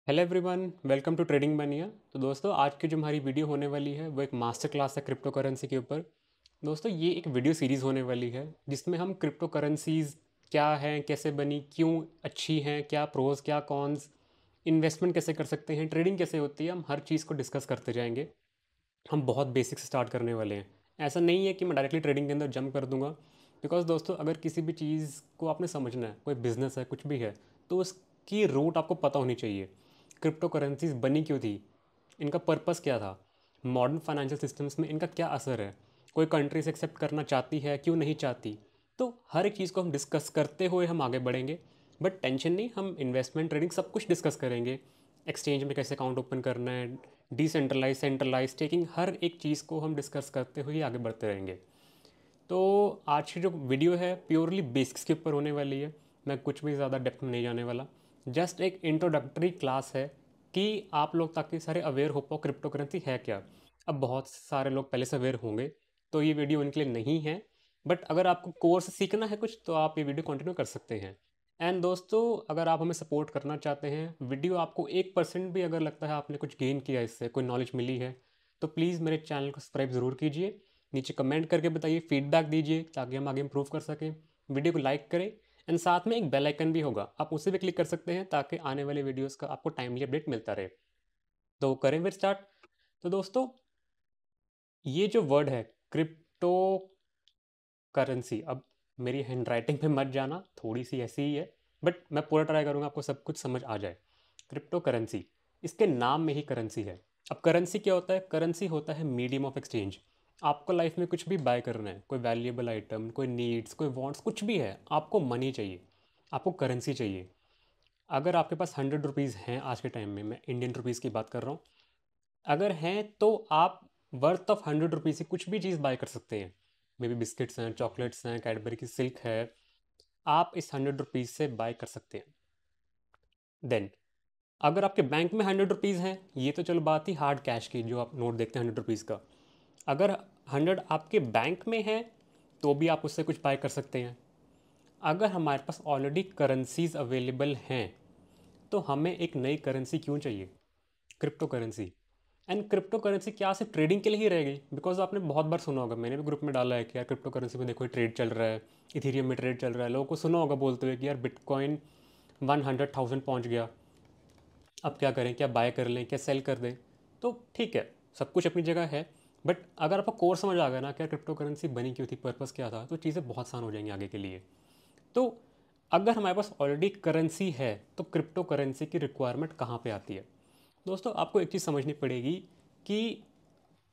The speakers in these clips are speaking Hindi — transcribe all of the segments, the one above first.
Hello everyone, welcome to trading mania. तो दोस्तों, आज की जो हमारी वीडियो होने वाली है वो एक मास्टर क्लास है क्रिप्टो करेंसी के ऊपर। दोस्तों, ये एक वीडियो सीरीज़ होने वाली है जिसमें हम क्रिप्टो करेंसीज़ क्या हैं, कैसे बनी, क्यों अच्छी हैं, क्या प्रोज क्या कॉन्स, इन्वेस्टमेंट कैसे कर सकते हैं, ट्रेडिंग कैसे होती है, हम हर चीज़ को डिस्कस करते जाएंगे। हम बहुत बेसिक से स्टार्ट करने वाले हैं। ऐसा नहीं है कि मैं डायरेक्टली ट्रेडिंग के अंदर जंप कर दूंगा। बिकॉज दोस्तों, अगर किसी भी चीज़ को आपने समझना है, कोई बिजनेस है, कुछ भी है, तो उसकी रूट आपको पता होनी चाहिए। क्रिप्टो करेंसीज बनी क्यों थी, इनका पर्पस क्या था, मॉडर्न फाइनेंशियल सिस्टम्स में इनका क्या असर है, कोई कंट्रीज एक्सेप्ट करना चाहती है, क्यों नहीं चाहती। तो हर एक चीज़ को हम डिस्कस करते हुए हम आगे बढ़ेंगे। बट टेंशन नहीं, हम इन्वेस्टमेंट ट्रेडिंग सब कुछ डिस्कस करेंगे। एक्सचेंज में कैसे अकाउंट ओपन करना है, डिसेंट्रलाइज सेंट्रलाइज टेकिंग, हर एक चीज़ को हम डिस्कस करते हुए आगे बढ़ते रहेंगे। तो आज की जो वीडियो है प्योरली बेसिक्स के ऊपर होने वाली है। मैं कुछ भी ज़्यादा डेप्थ में नहीं जाने वाला। जस्ट एक इंट्रोडक्टरी क्लास है कि आप लोग ताकि सारे अवेयर हो पाओ क्रिप्टो करेंसी है क्या। अब बहुत सारे लोग पहले से अवेयर होंगे, तो ये वीडियो उनके लिए नहीं है। बट अगर आपको कोर्स सीखना है कुछ, तो आप ये वीडियो कंटिन्यू कर सकते हैं। एंड दोस्तों, अगर आप हमें सपोर्ट करना चाहते हैं, वीडियो आपको 1% भी अगर लगता है आपने कुछ गेन किया, इससे कोई नॉलेज मिली है, तो प्लीज़ मेरे चैनल को सब्सक्राइब ज़रूर कीजिए। नीचे कमेंट करके बताइए, फीडबैक दीजिए ताकि हम आगे इम्प्रूव कर सकें। वीडियो को लाइक करें एंड साथ में एक बेल आइकन भी होगा, आप उसे भी क्लिक कर सकते हैं ताकि आने वाले वीडियोस का आपको टाइमली अपडेट मिलता रहे। तो करें फिर स्टार्ट। तो दोस्तों, ये जो वर्ड है क्रिप्टो करेंसी, अब मेरी हैंड राइटिंग पे मत जाना, थोड़ी सी ऐसी ही है, बट मैं पूरा ट्राई करूँगा आपको सब कुछ समझ आ जाए। क्रिप्टो करेंसी, इसके नाम में ही करेंसी है। अब करेंसी क्या होता है? करेंसी होता है मीडियम ऑफ एक्सचेंज। आपको लाइफ में कुछ भी बाय करना है, कोई वैल्यूएबल आइटम, कोई नीड्स, कोई वांट्स, कुछ भी है, आपको मनी चाहिए, आपको करेंसी चाहिए। अगर आपके पास 100 रुपीज़ हैं आज के टाइम में, मैं इंडियन रुपीज़ की बात कर रहा हूँ, अगर हैं तो आप वर्थ ऑफ 100 रुपीज़ से कुछ भी चीज़ बाय कर सकते हैं। मे बी बिस्किट्स हैं, चॉकलेट्स हैं, कैडबरी की सिल्क है, आप इस 100 रुपीज़ से बाय कर सकते हैं। देन अगर आपके बैंक में 100 रुपीज़ हैं, ये तो चलो बात ही हार्ड कैश की, जो आप नोट देखते हैं 100 रुपीज़ का। अगर 100 आपके बैंक में है, तो भी आप उससे कुछ बाय कर सकते हैं। अगर हमारे पास ऑलरेडी करेंसीज अवेलेबल हैं, तो हमें एक नई करेंसी क्यों चाहिए? Crypto currency. And crypto currency क्या सिर्फ ट्रेडिंग के लिए ही रह गई? बिकॉज आपने बहुत बार सुना होगा, मैंने भी ग्रुप में डाला है कि यार क्रिप्टो करेंसी में देखो ट्रेड चल रहा है, इथीरियम में ट्रेड चल रहा है। लोगों को सुना होगा बोलते हुए कि यार बिटकॉइन 100,000 पहुंच गया, अब क्या करें, क्या बाय कर लें, क्या सेल कर दें। तो ठीक है, सब कुछ अपनी जगह है। बट अगर आपको कोर्स समझ आ गया ना, क्या क्रिप्टो करेंसी बनी क्यों थी, पर्पस क्या था, तो चीज़ें बहुत आसान हो जाएंगी आगे के लिए। तो अगर हमारे पास ऑलरेडी करेंसी है, तो क्रिप्टो करेंसी की रिक्वायरमेंट कहाँ पे आती है? दोस्तों, आपको एक चीज़ समझनी पड़ेगी कि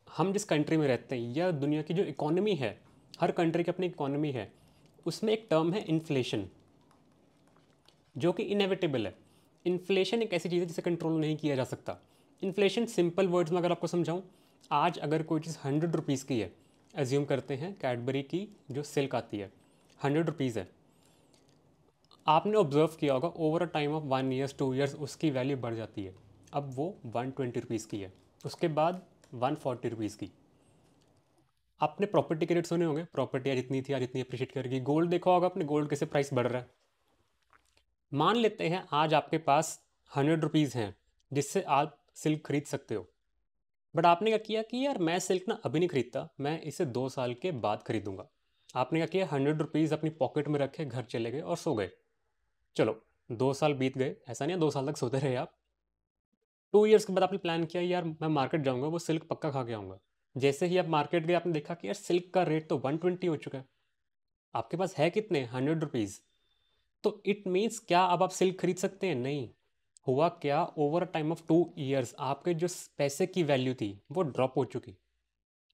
हम जिस कंट्री में रहते हैं या दुनिया की जो इकोनॉमी है, हर कंट्री की अपनी इकोनॉमी है, उसमें एक टर्म है इन्फ्लेशन, जो कि इनएविटेबल है। इन्फ्लेशन एक ऐसी चीज़ है जिसे कंट्रोल नहीं किया जा सकता। इन्फ्लेशन सिंपल वर्ड्स में अगर आपको समझाऊँ, आज अगर कोई चीज़ 100 रुपीज़ की है, एज्यूम करते हैं कैडबरी की जो सिल्क आती है 100 रुपीज़ है, आपने ऑब्जर्व किया होगा over a time of 1 years 2 years उसकी वैल्यू बढ़ जाती है। अब वो 120 रुपीज़ की है, उसके बाद 140 रुपीज़ की। आपने प्रॉपर्टी के रेट सुने होंगे, प्रॉपर्टी आज इतनी थी, आज इतनी अप्रिशिएट करेगी। गोल्ड देखा होगा आपने, गोल्ड कैसे प्राइस बढ़ रहा है। मान लेते हैं आज आपके पास 100 रुपीज़ हैं जिससे आप सिल्क खरीद सकते हो। बट आपने क्या किया कि यार मैं सिल्क ना अभी नहीं खरीदता, मैं इसे 2 साल के बाद खरीदूंगा। आपने क्या किया, 100 रुपीज़ अपनी पॉकेट में रखे, घर चले गए और सो गए। चलो, 2 साल बीत गए, ऐसा नहीं है 2 साल तक सोते रहे आप। 2 ईयर्स के बाद आपने प्लान किया यार मैं मार्केट जाऊंगा, वो सिल्क पक्का खा के आऊंगा। जैसे ही आप मार्केट गए, आपने देखा कि यार सिल्क का रेट तो 120 हो चुका है। आपके पास है कितने, 100 रुपीज़। तो इट मीन्स क्या अब आप सिल्क खरीद सकते हैं? नहीं। हुआ क्या, ओवर टाइम ऑफ 2 ईयर्स आपके जो पैसे की वैल्यू थी वो ड्रॉप हो चुकी।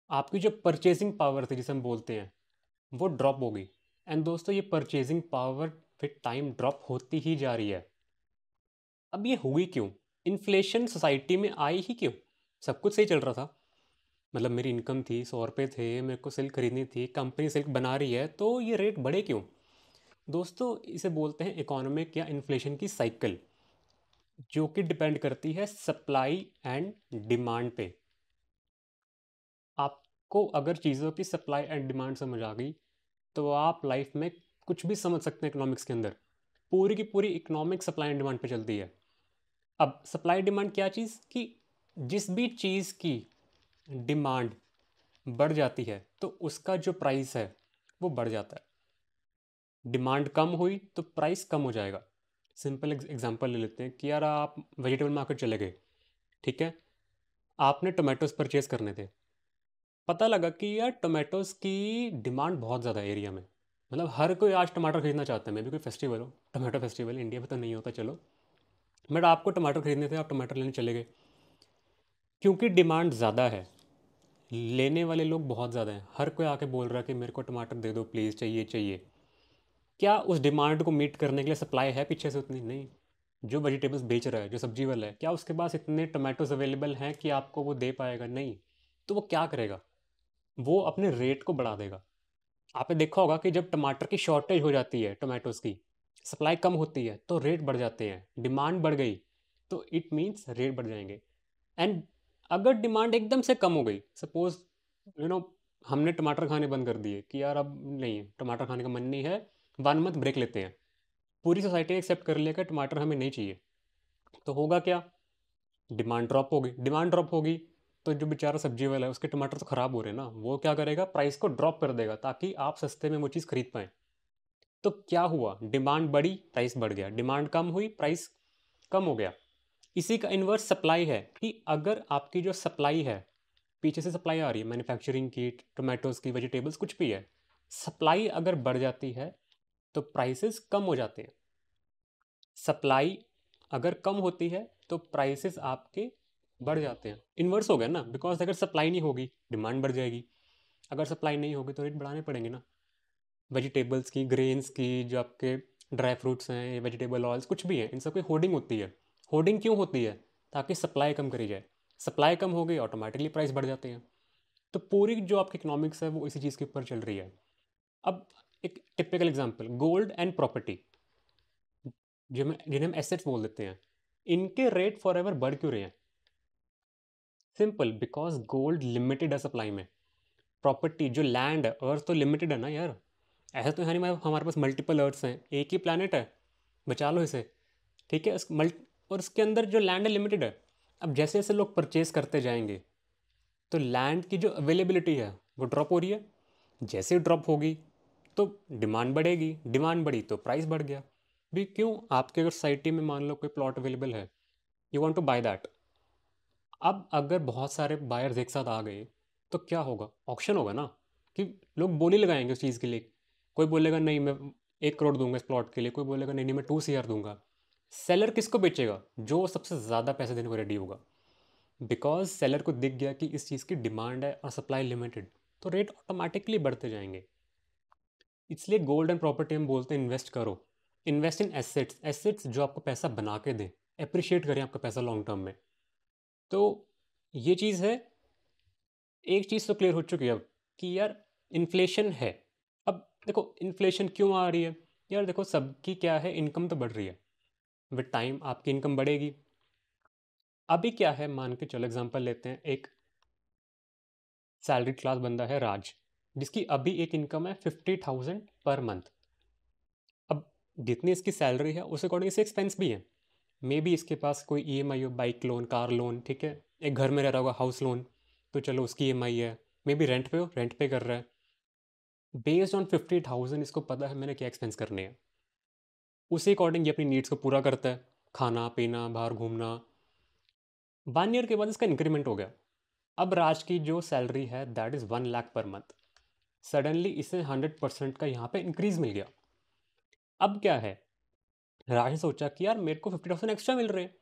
आपकी जो परचेजिंग पावर थी जिसे हम बोलते हैं, वो ड्रॉप हो गई। एंड दोस्तों, ये purchasing power with time drop होती ही जा रही है। अब ये हुई क्यों? इन्फ्लेशन सोसाइटी में आई ही क्यों? सब कुछ सही चल रहा था, मतलब मेरी इनकम थी, 100 रुपये थे, मेरे को सिल्क खरीदनी थी, कंपनी सिल्क बना रही है, तो ये रेट बढ़े क्यों? दोस्तों, इसे बोलते हैं इकोनॉमिक या इन्फ्लेशन की साइकिल, जो कि डिपेंड करती है सप्लाई एंड डिमांड पे। आपको अगर चीज़ों की सप्लाई एंड डिमांड समझ आ गई, तो आप लाइफ में कुछ भी समझ सकते हैं। इकोनॉमिक्स के अंदर पूरी की पूरी इकोनॉमिक सप्लाई एंड डिमांड पे चलती है। अब सप्लाई डिमांड क्या चीज़ कि जिस भी चीज़ की डिमांड बढ़ जाती है तो उसका जो प्राइस है वो बढ़ जाता है। डिमांड कम हुई तो प्राइस कम हो जाएगा। सिंपल एग्जांपल ले लेते हैं कि यार आप वेजिटेबल मार्केट चले गए, ठीक है, आपने टोमेटोज परचेज करने थे, पता लगा कि यार टोमेटोज की डिमांड बहुत ज़्यादा है एरिया में, मतलब हर कोई आज टमाटर खरीदना चाहता है। मे भी कोई फेस्टिवल हो, टमाटो फेस्टिवल इंडिया में तो नहीं होता चलो, बट आपको टमाटर खरीदने थे, आप टमाटर लेने चले गए। क्योंकि डिमांड ज़्यादा है, लेने वाले लोग बहुत ज़्यादा हैं, हर कोई आके बोल रहा है कि मेरे को टमाटर दे दो प्लीज़, चाहिए चाहिए। क्या उस डिमांड को मीट करने के लिए सप्लाई है पीछे से उतनी? नहीं। जो वेजिटेबल्स बेच रहा है, जो सब्जी वाला है, क्या उसके पास इतने टमाटोज अवेलेबल हैं कि आपको वो दे पाएगा? नहीं। तो वो क्या करेगा? वो अपने रेट को बढ़ा देगा। आपने देखा होगा कि जब टमाटर की शॉर्टेज हो जाती है, टमाटोज की सप्लाई कम होती है तो रेट बढ़ जाते हैं। डिमांड बढ़ गई तो इट मीन्स रेट बढ़ जाएंगे। एंड अगर डिमांड एकदम से कम हो गई, सपोज यू नो हमने टमाटर खाने बंद कर दिए कि यार अब नहीं, टमाटर खाने का मन नहीं है, 1 मंथ ब्रेक लेते हैं, पूरी सोसाइटी ने एक्सेप्ट कर लिया कि टमाटर हमें नहीं चाहिए, तो होगा क्या? डिमांड ड्रॉप होगी। डिमांड ड्रॉप होगी तो जो बेचारा सब्जी वाला है उसके टमाटर तो ख़राब हो रहे हैं ना, वो क्या करेगा? प्राइस को ड्रॉप कर देगा ताकि आप सस्ते में वो चीज़ खरीद पाएँ। तो क्या हुआ? डिमांड बढ़ी, प्राइस बढ़ गया। डिमांड कम हुई, प्राइस कम हो गया। इसी का इन्वर्स सप्लाई है कि अगर आपकी जो सप्लाई है, पीछे से सप्लाई आ रही है मैन्युफैक्चरिंग की, टोमेटोज़ की, वेजिटेबल्स कुछ भी है, सप्लाई अगर बढ़ जाती है तो प्राइसेस कम हो जाते हैं। सप्लाई अगर कम होती है तो प्राइसेस आपके बढ़ जाते हैं। इन्वर्स हो गया ना, बिकॉज अगर सप्लाई नहीं होगी डिमांड बढ़ जाएगी, अगर सप्लाई नहीं होगी तो रेट बढ़ाने पड़ेंगे ना। वेजिटेबल्स की, ग्रेन्स की, जो आपके ड्राई फ्रूट्स हैं, वेजिटेबल ऑयल्स कुछ भी हैं, इन सब की होर्डिंग होती है। होर्डिंग क्यों होती है? ताकि सप्लाई कम करी जाए। सप्लाई कम हो गई, ऑटोमेटिकली प्राइस बढ़ जाते हैं। तो पूरी जो आपकी इकोनॉमिक्स है वो इसी चीज़ के ऊपर चल रही है। अब एक typical example, gold and property, जिन्हें हम एसेट्स बोल देते हैं, इनके रेट फॉर एवर बढ़ क्यों रहे हैं? सिंपल, बिकॉज गोल्ड लिमिटेड है सप्लाई में। प्रॉपर्टी जो लैंड है, अर्थ तो लिमिटेड है ना यार। ऐसा तो है नहीं हमारे पास मल्टीपल अर्थ्स हैं, एक ही प्लानट है, बचा लो इसे, ठीक है। और उसके अंदर जो लैंड है लिमिटेड है। अब जैसे जैसे लोग परचेज करते जाएंगे तो लैंड की जो अवेलेबिलिटी है वो ड्रॉप हो रही है। जैसे ड्रॉप होगी तो डिमांड बढ़ेगी, डिमांड बढ़ी तो प्राइस बढ़ गया। भी क्यों? आपके अगर सोसाइटी में मान लो कोई प्लॉट अवेलेबल है, you want to buy that. अब अगर बहुत सारे बायर्स एक साथ आ गए तो क्या होगा? ऑक्शन होगा ना, कि लोग बोली लगाएंगे उस चीज़ के लिए। कोई बोलेगा नहीं मैं 1 करोड़ दूंगा इस प्लॉट के लिए, कोई बोलेगा नहीं नहीं मैं 2 CR दूंगा। सेलर किसको बेचेगा? जो सबसे ज़्यादा पैसे देने को रेडी होगा। बिकॉज सेलर को दिख गया कि इस चीज़ की डिमांड है और सप्लाई लिमिटेड, तो रेट ऑटोमेटिकली बढ़ते जाएंगे। इसलिए गोल्ड एंड प्रॉपर्टी हम बोलते हैं इन्वेस्ट करो। इन्वेस्ट इन एसेट्स, एसेट्स जो आपको पैसा बना के दें, अप्रिशिएट करें आपका पैसा लॉन्ग टर्म में। तो ये चीज़ है। एक चीज़ तो क्लियर हो चुकी है अब कि यार इन्फ्लेशन है। अब देखो इन्फ्लेशन क्यों आ रही है? यार देखो सबकी क्या है, इनकम तो बढ़ रही है, विद टाइम आपकी इनकम बढ़ेगी। अभी क्या है, मान के चलो एग्जांपल लेते हैं, एक सैलरी क्लास बंदा है राज, जिसकी अभी एक इनकम है 50,000 पर मंथ। अब जितनी इसकी सैलरी है उस अकॉर्डिंग इसके एक्सपेंस भी हैं। मे बी इसके पास कोई ईएमआई हो, बाइक लोन, कार लोन, ठीक है, एक घर में रह रहा होगा, हाउस लोन, तो चलो उसकी ईएमआई है। मे बी रेंट पे हो, रेंट पे कर रहा है। बेस्ड ऑन 50,000 इसको पता है मैंने क्या एक्सपेंस करने हैं, उसी अकॉर्डिंग ये अपनी नीड्स को पूरा करता है, खाना पीना, बाहर घूमना। 1 ईयर के बाद इसका इंक्रीमेंट हो गया। अब राज की जो सैलरी है that is 1 lakh per month. Suddenly इसे 100% का यहाँ पे इंक्रीज मिल गया। अब क्या है, राज ने सोचा कि यार मेरे को 50,000 एक्स्ट्रा मिल रहे हैं।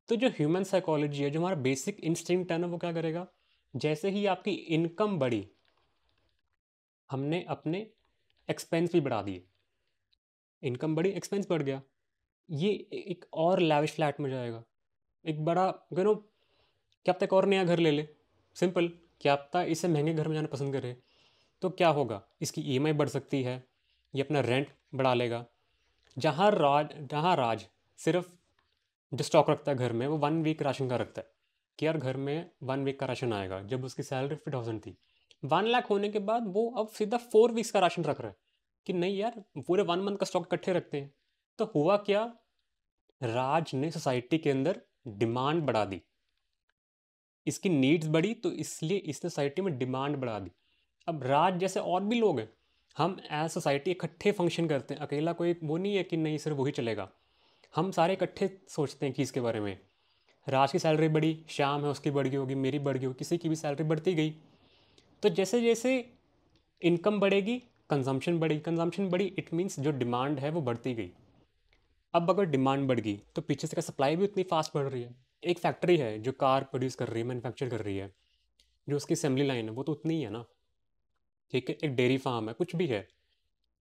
तो जो ह्यूमन साइकोलॉजी है, जो हमारा बेसिक इंस्टिंक्ट है ना, वो क्या करेगा? जैसे ही आपकी इनकम बढ़ी, हमने अपने एक्सपेंस भी बढ़ा दिए। इनकम बढ़ी, एक्सपेंस बढ़ गया। ये एक और लैविश फ्लैट में जाएगा, एक बड़ा क्या पता एक और नया घर ले ले। सिंपल, क्या पता इसे महंगे घर में जाना पसंद करे। तो क्या होगा? इसकी ईएमआई बढ़ सकती है, ये अपना रेंट बढ़ा लेगा। जहाँ राज सिर्फ जो स्टॉक रखता है घर में, वो 1 वीक राशन का रखता है, कि यार घर में 1 वीक का राशन आएगा। जब उसकी सैलरी 50,000 थी, 1 लाख होने के बाद वो अब सीधा 4 वीक्स का राशन रख रहा है, कि नहीं यार पूरे 1 मंथ का स्टॉक इकट्ठे रखते हैं। तो हुआ क्या? राज ने सोसाइटी के अंदर डिमांड बढ़ा दी, इसकी नीड्स बढ़ी तो इसलिए इसने सोसाइटी में डिमांड बढ़ा दी। अब राज जैसे और भी लोग हैं, हम एज सोसाइटी इकट्ठे फंक्शन करते हैं, अकेला कोई वो नहीं है कि नहीं सिर्फ वही चलेगा। हम सारे इकट्ठे सोचते हैं चीज़ के बारे में। राज की सैलरी बढ़ी, श्याम है उसकी बढ़ गई होगी, मेरी बढ़ गई होगी, किसी की भी सैलरी बढ़ती गई। तो जैसे जैसे इनकम बढ़ेगी, कंजम्पशन बढ़ेगी, कंजम्पशन बढ़ी, इट मीन्स जो डिमांड है वो बढ़ती गई। अब अगर डिमांड बढ़ गई तो पीछे से का सप्लाई भी उतनी फास्ट बढ़ रही है। एक फैक्ट्री है जो कार प्रोड्यूस कर रही है, मैन्युफैक्चर कर रही है, जो उसकी असेंबली लाइन है वो तो उतनी ही है ना। ठीक है, एक डेयरी फार्म है, कुछ भी है,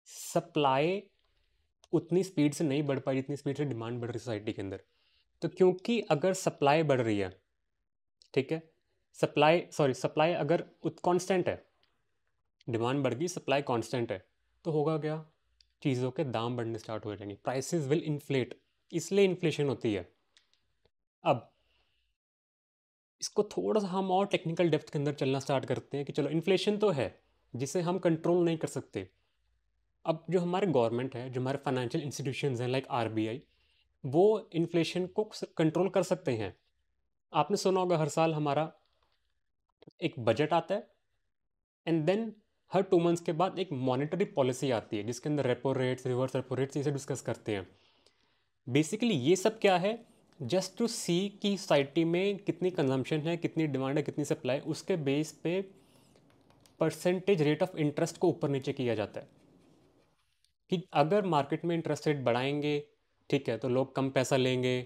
सप्लाई उतनी स्पीड से नहीं बढ़ पाई जितनी स्पीड से डिमांड बढ़ रही है सोसाइटी के अंदर। तो क्योंकि अगर सप्लाई बढ़ रही है, ठीक है, सप्लाई अगर कांस्टेंट है, डिमांड बढ़ गई, सप्लाई कांस्टेंट है, तो होगा क्या, चीज़ों के दाम बढ़ने स्टार्ट हो जाएंगे, प्राइसेस विल इन्फ्लेट, इसलिए इन्फ्लेशन होती है। अब इसको थोड़ा सा हम और टेक्निकल डेप्थ के अंदर चलना स्टार्ट करते हैं कि चलो इन्फ्लेशन तो है जिसे हम कंट्रोल नहीं कर सकते। अब जो हमारे गवर्नमेंट है, जो हमारे फाइनेंशियल इंस्टीट्यूशंस हैं लाइक आरबीआई, वो इन्फ्लेशन को कंट्रोल कर सकते हैं। आपने सुना होगा हर साल हमारा एक बजट आता है, एंड देन हर 2 मंथ्स के बाद एक मॉनेटरी पॉलिसी आती है जिसके अंदर repo rates, reverse repo rates, इसे डिस्कस करते हैं। बेसिकली ये सब क्या है, जस्ट टू सी कि सोसाइटी में कितनी कंजम्पशन है, कितनी डिमांड है, कितनी सप्लाई, उसके बेस पे परसेंटेज रेट ऑफ इंटरेस्ट को ऊपर नीचे किया जाता है कि अगर मार्केट में इंटरेस्ट रेट बढ़ाएंगे, ठीक है, तो लोग कम पैसा लेंगे,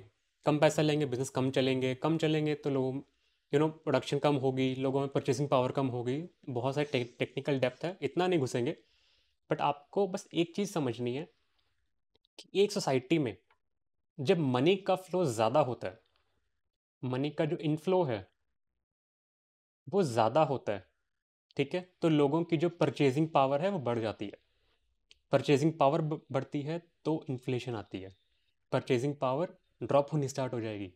कम पैसा लेंगे बिजनेस कम चलेंगे, कम चलेंगे तो लोग प्रोडक्शन कम होगी, लोगों में परचेसिंग पावर कम होगी। बहुत सारे टेक्निकल डेप्थ है, इतना नहीं घुसेंगे। बट आपको बस एक चीज़ समझनी है कि एक सोसाइटी में जब मनी का फ्लो ज़्यादा होता है, मनी का जो इनफ्लो है वो ज़्यादा होता है, ठीक है, तो लोगों की जो परचेजिंग पावर है वो बढ़ जाती है। परचेजिंग पावर बढ़ती है तो इन्फ्लेशन आती है, परचेजिंग पावर ड्रॉप होनी स्टार्ट हो जाएगी।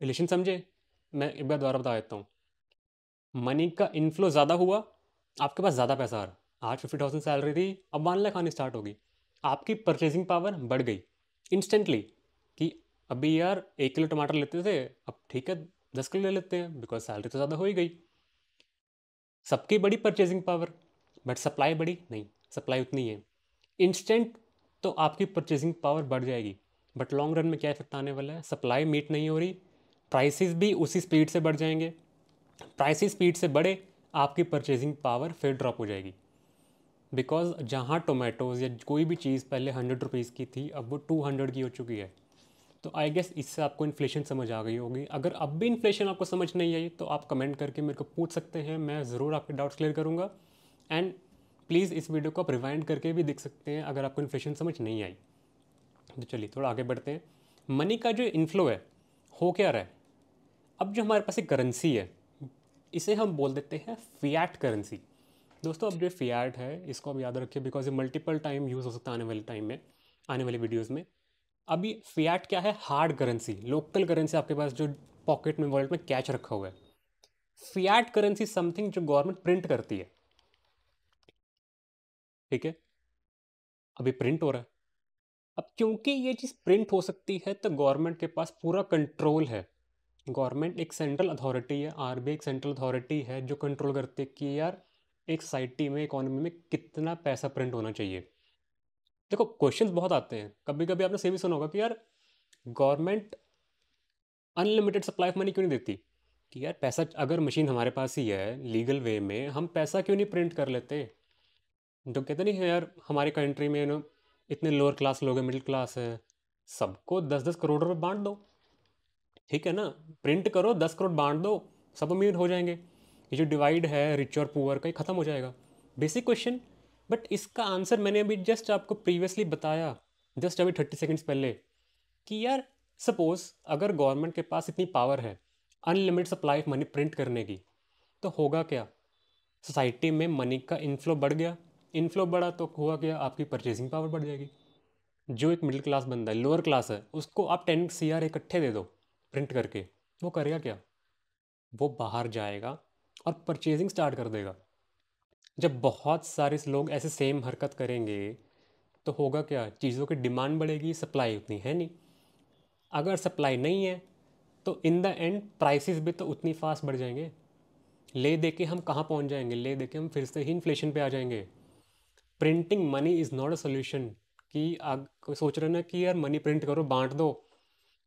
रिलेशन समझे? मैं एक बार दोबारा बता देता हूँ। मनी का इनफ्लो ज़्यादा हुआ, आपके पास ज़्यादा पैसा आ रहा, आज 50,000 सैलरी थी, अब 1 लाख आनी स्टार्ट होगी, आपकी परचेजिंग पावर बढ़ गई इंस्टेंटली। कि अभी यार 1 किलो टमाटर लेते थे, अब ठीक है 10 किलो ले लेते हैं, बिकॉज सैलरी तो ज़्यादा हो ही गई। सबकी बड़ी परचेजिंग पावर, बट सप्लाई बड़ी नहीं, सप्लाई उतनी है इंस्टेंट, तो आपकी परचेजिंग पावर बढ़ जाएगी। बट लॉन्ग रन में क्या इफेक्ट आने वाला है, सप्लाई मीट नहीं हो रही, प्राइसेस भी उसी स्पीड से बढ़ जाएंगे, प्राइसेस स्पीड से बढ़े, आपकी परचेजिंग पावर फिर ड्रॉप हो जाएगी। बिकॉज जहाँ टोमेटोज़ या कोई भी चीज़ पहले 100 रुपीज़ की थी, अब वो 200 की हो चुकी है। तो आई गेस इससे आपको इन्फ्लेशन समझ आ गई होगी। अगर अब भी इन्फ्लेशन आपको समझ नहीं आई तो आप कमेंट करके मेरे को पूछ सकते हैं, मैं ज़रूर आपके डाउट्स क्लियर करूँगा। एंड प्लीज़ इस वीडियो को आप रिवाइंड करके भी देख सकते हैं अगर आपको इन्फ्लेशन समझ नहीं आई। तो चलिए थोड़ा आगे बढ़ते हैं। मनी का जो इन्फ्लो है, हो क्या रहा है, अब जो हमारे पास एक करेंसी है, इसे हम बोल देते हैं फियाट करेंसी। दोस्तों अब जो फियाट है इसको आप याद रखिए, बिकॉज ये मल्टीपल टाइम यूज़ हो सकता है आने वाले टाइम में, आने वाली वीडियोज़ में। अभी फियाट क्या है, हार्ड करेंसी, लोकल करेंसी, आपके पास जो पॉकेट में वॉलेट में कैश रखा हुआ है। फियाट करेंसी समथिंग जो गवर्नमेंट प्रिंट करती है, ठीक है, अभी प्रिंट हो रहा है। अब क्योंकि ये चीज़ प्रिंट हो सकती है तो गवर्नमेंट के पास पूरा कंट्रोल है। गवर्नमेंट एक सेंट्रल अथॉरिटी है, आरबीआई एक सेंट्रल अथॉरिटी है जो कंट्रोल करती है कि यार एक सोसाइटी में, इकोनॉमी में कितना पैसा प्रिंट होना चाहिए। देखो क्वेश्चंस बहुत आते हैं, कभी कभी आपने से भी सुना होगा कि यार government unlimited supply of money क्यों नहीं देती, कि यार पैसा अगर मशीन हमारे पास ही है लीगल वे में, हम पैसा क्यों नहीं प्रिंट कर लेते। जो कहते नहीं है यार हमारी कंट्री में इतने लोअर क्लास लोग हैं, मिडिल क्लास है, सबको 10-10 करोड़ रुपए बांट दो, ठीक है ना, प्रिंट करो 10 करोड़ बांट दो, सब अमीर हो जाएंगे, ये जो डिवाइड है रिच और पुअर का ये ख़त्म हो जाएगा। Basic question. बट इसका आंसर मैंने अभी जस्ट आपको प्रीवियसली बताया, जस्ट अभी 30 सेकेंड्स पहले, कि यार सपोज अगर गवर्नमेंट के पास इतनी पावर है unlimited supply of money print करने की, तो होगा क्या, सोसाइटी में मनी का इन्फ्लो बढ़ गया, इन्फ्लो बढ़ा तो हुआ क्या, आपकी परचेसिंग पावर बढ़ जाएगी। जो एक मिडिल क्लास बंदा है, लोअर क्लास है, उसको आप 10 CR इकट्ठे दे दो प्रिंट करके, वो करेगा क्या, वो बाहर जाएगा और परचेजिंग स्टार्ट कर देगा। जब बहुत सारे लोग ऐसे सेम हरकत करेंगे तो होगा क्या, चीज़ों की डिमांड बढ़ेगी, सप्लाई उतनी है नहीं, अगर सप्लाई नहीं है तो इन द एंड प्राइसेस भी तो उतनी फास्ट बढ़ जाएंगे। ले दे के हम कहाँ पहुँच जाएंगे, ले दे के हम फिर से ही इन्फ्लेशन पे आ जाएंगे। Printing money is not a solution. कि आप कोई सोच रहे हो ना कि यार मनी प्रिंट करो बांट दो,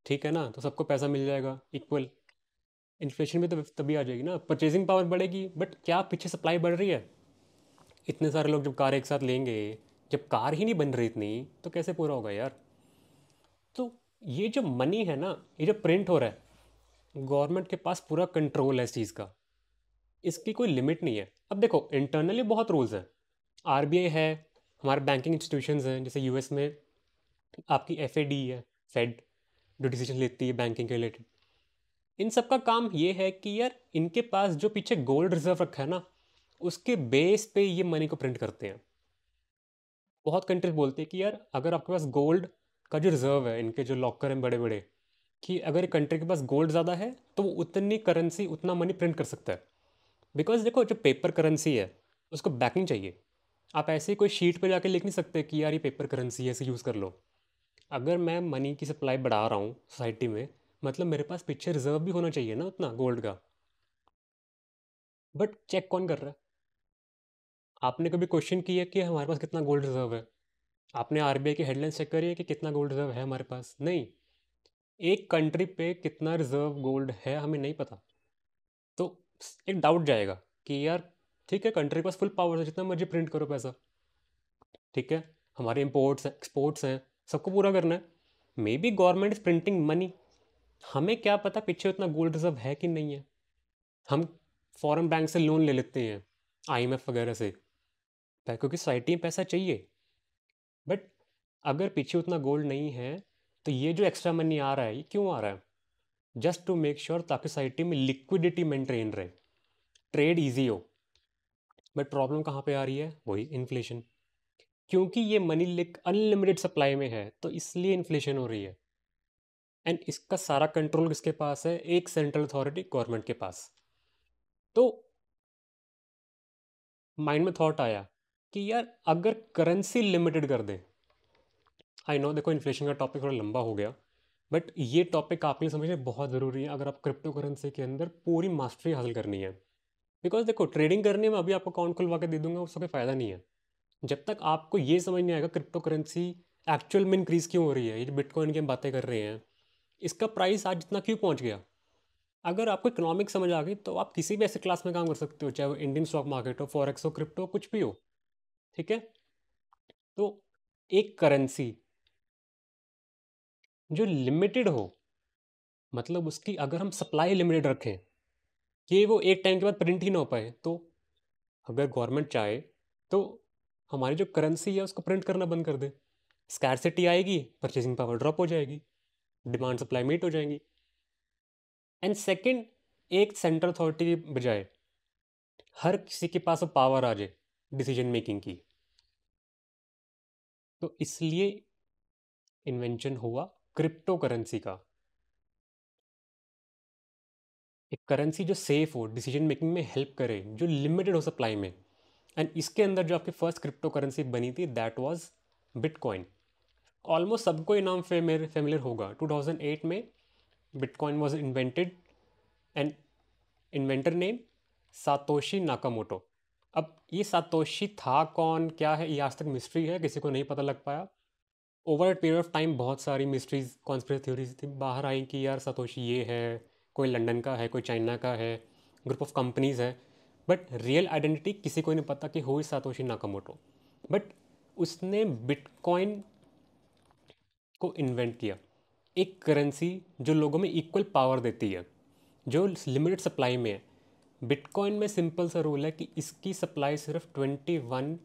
ठीक है ना, तो सबको पैसा मिल जाएगा इक्वल। इन्फ्लेशन भी तो तभी आ जाएगी ना, परचेजिंग पावर बढ़ेगी, बट क्या पीछे सप्लाई बढ़ रही है? इतने सारे लोग जब कार एक साथ लेंगे, जब कार ही नहीं बन रही इतनी, तो कैसे पूरा होगा यार? तो ये जो मनी है ना, ये जो प्रिंट हो रहा है, गवर्नमेंट के पास पूरा कंट्रोल है इस चीज़ का। इसकी कोई लिमिट नहीं है। अब देखो इंटरनली बहुत रूल्स हैं। आरबीआई है, हमारे बैंकिंग इंस्टीट्यूशंस हैं, जैसे यूएस में आपकी एफएडी है, फेड, जो डिसीजन लेती है बैंकिंग के रिलेटेड। इन सब का काम ये है कि यार इनके पास जो पीछे गोल्ड रिजर्व रखा है ना, उसके बेस पे ये मनी को प्रिंट करते हैं। बहुत कंट्रीज बोलते हैं कि यार अगर आपके पास गोल्ड का जो रिजर्व है, इनके जो लॉकर हैं बड़े बड़े, कि अगर एक कंट्री के पास गोल्ड ज़्यादा है तो वो उतनी करेंसी उतना मनी प्रिंट कर सकता है। बिकॉज देखो जो पेपर करेंसी है उसको बैकिंग चाहिए। आप ऐसे ही कोई शीट पे जाके लिख नहीं सकते कि यार ये पेपर करेंसी है, इसे यूज़ कर लो। अगर मैं मनी की सप्लाई बढ़ा रहा हूँ सोसाइटी में, मतलब मेरे पास पीछे रिजर्व भी होना चाहिए ना उतना गोल्ड का। बट चेक कौन कर रहा है? आपने कभी क्वेश्चन किया कि हमारे पास कितना गोल्ड रिजर्व है? आपने आरबीआई की हेडलाइंस चेक करी है कि कितना गोल्ड रिजर्व है हमारे पास? नहीं। एक कंट्री पे कितना रिजर्व गोल्ड है हमें नहीं पता। तो एक डाउट जाएगा कि यार ठीक है, कंट्री के पास फुल पावर है, जितना मर्जी प्रिंट करो पैसा, ठीक है, हमारे इम्पोर्ट्स हैं एक्सपोर्ट्स हैं, सबको पूरा करना है। May be government is printing money, हमें क्या पता पीछे उतना गोल्ड रिजर्व है कि नहीं है। हम फॉरेन बैंक से लोन ले लेते हैं, आईएमएफ वगैरह से, क्योंकि सोसाइटी में पैसा चाहिए। बट अगर पीछे उतना गोल्ड नहीं है, तो ये जो एक्स्ट्रा मनी आ रहा है ये क्यों आ रहा है? जस्ट टू मेक श्योर ताकि सोसाइटी में लिक्विडिटी मेंटेन रहे, ट्रेड ईजी हो। बट प्रॉब्लम कहाँ पे आ रही है? वही इन्फ्लेशन। क्योंकि ये मनी लिक अनलिमिटेड सप्लाई में है तो इसलिए इन्फ्लेशन हो रही है। एंड इसका सारा कंट्रोल किसके पास है? एक सेंट्रल अथॉरिटी, गवर्नमेंट के पास। तो माइंड में थॉट आया कि यार अगर करेंसी लिमिटेड कर दें। आई नो देखो इन्फ्लेशन का टॉपिक थोड़ा लंबा हो गया, बट ये टॉपिक आपके लिए समझना बहुत ज़रूरी है अगर आप क्रिप्टो करेंसी के अंदर पूरी मास्टरी हासिल करनी है। बिकॉज देखो ट्रेडिंग करने में अभी आपको अकाउंट खुलवा के दे दूंगा, उसका कोई फ़ायदा नहीं है जब तक आपको ये समझ नहीं आएगा क्रिप्टो करेंसी एक्चुअल में इंक्रीज़ क्यों हो रही है। ये जो बिटकॉइन की हम बातें कर रहे हैं, इसका प्राइस आज इतना क्यों पहुंच गया। अगर आपको इकोनॉमिक्स समझ आ गई तो आप किसी भी ऐसे क्लास में काम कर सकते हो, चाहे वो इंडियन स्टॉक मार्केट हो, फॉरेक्स हो, क्रिप्टो, कुछ भी हो, ठीक है। तो एक करेंसी जो लिमिटेड हो, मतलब उसकी अगर हम सप्लाई लिमिटेड रखें कि वो एक टाइम के बाद प्रिंट ही ना हो पाए, तो अगर गवर्नमेंट चाहे तो हमारी जो करेंसी है उसको प्रिंट करना बंद कर दे। स्कैरसिटी आएगी, परचेसिंग पावर ड्रॉप हो जाएगी, डिमांड सप्लाई मीट हो जाएंगी। एंड सेकंड, एक सेंट्रल अथॉरिटी की बजाय हर किसी के पास पावर आ जाए डिसीजन मेकिंग की। तो इसलिए इन्वेंशन हुआ क्रिप्टो करेंसी का। एक करेंसी जो सेफ हो, डिसीजन मेकिंग में हेल्प करे, जो लिमिटेड हो सप्लाई में। एंड इसके अंदर जो आपकी फर्स्ट क्रिप्टो करेंसी बनी थी दैट वाज बिटकॉइन। ऑलमोस्ट सबको ये नाम फेमिलियर होगा। 2008 में bitcoin was invented and inventor name Satoshi Nakamoto. अब ये सातोशी था कौन, क्या है, ये आज तक मिस्ट्री है, किसी को नहीं पता लग पाया। Over a period of time बहुत सारी मिस्ट्रीज, कॉन्स्पिरेसी थ्योरीज थी बाहर आई कि यार सातोशी ये है, कोई लंदन का है, कोई चाइना का है, ग्रुप ऑफ कंपनीज है। बट रियल आइडेंटिटी किसी को नहीं पता कि हो इज सातोशी नाकामोटो। बट उसने बिटकॉइन को इन्वेंट किया, एक करेंसी जो लोगों में इक्वल पावर देती है, जो लिमिटेड सप्लाई में है। बिटकॉइन में सिंपल सा रूल है कि इसकी सप्लाई सिर्फ 21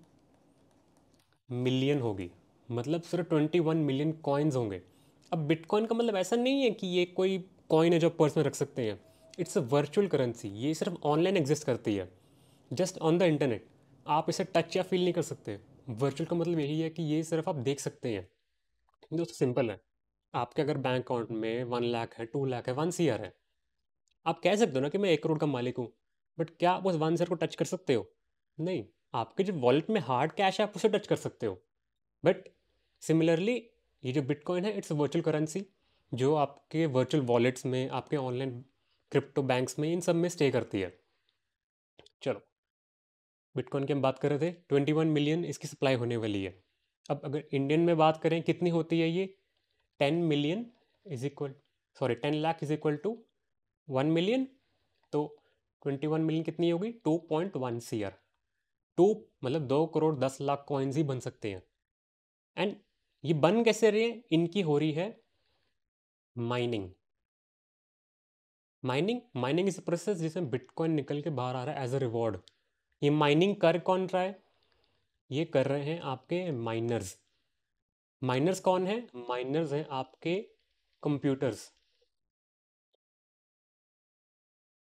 मिलियन होगी, मतलब सिर्फ 21 मिलियन कॉइन्स होंगे। अब बिटकॉइन का मतलब ऐसा नहीं है कि ये कोई कॉइन है जो पर्स में रख सकते हैं। इट्स अ वर्चुअल करेंसी, ये सिर्फ ऑनलाइन एग्जिस्ट करती है, जस्ट ऑन द इंटरनेट। आप इसे टच या फील नहीं कर सकते। वर्चुअल का मतलब यही है कि ये सिर्फ आप देख सकते हैं। दोस्तों सिंपल है, आपके अगर बैंक अकाउंट में 1 लाख है, 2 लाख है, 1 CR है, आप कह सकते हो ना कि मैं 1 करोड़ का मालिक हूँ। बट क्या आप उस 1 CR को टच कर सकते हो? नहीं। आपके जो वॉलेट में हार्ड कैश है आप उसे टच कर सकते हो। बट सिमिलरली ये जो बिटकॉइन है इट्स वर्चुअल करेंसी, जो आपके वर्चुअल वॉलेट्स में, आपके ऑनलाइन क्रिप्टो बैंक्स में, इन सब में स्टे करती है। चलो, बिटकॉइन की हम बात कर रहे थे, 21 मिलियन इसकी सप्लाई होने वाली है। अब अगर इंडियन में बात करें कितनी होती है ये, 10 million is equal, sorry 10 lakh is equal to 1 million. तो 21 मिलियन कितनी होगी, 2.1 CR। टू मतलब 2 करोड़ 10 लाख कॉइन्स ही बन सकते हैं। एंड ये बन कैसे रही है, इनकी हो रही है माइनिंग। माइनिंग इज प्रोसेस जिसमें बिटकॉइन निकल के बाहर आ रहा है एज अ रिवॉर्ड। ये माइनिंग कर कौन रहा है, ये कर रहे हैं आपके माइनर्स। माइनर्स कौन है, माइनर्स हैं आपके कंप्यूटर्स।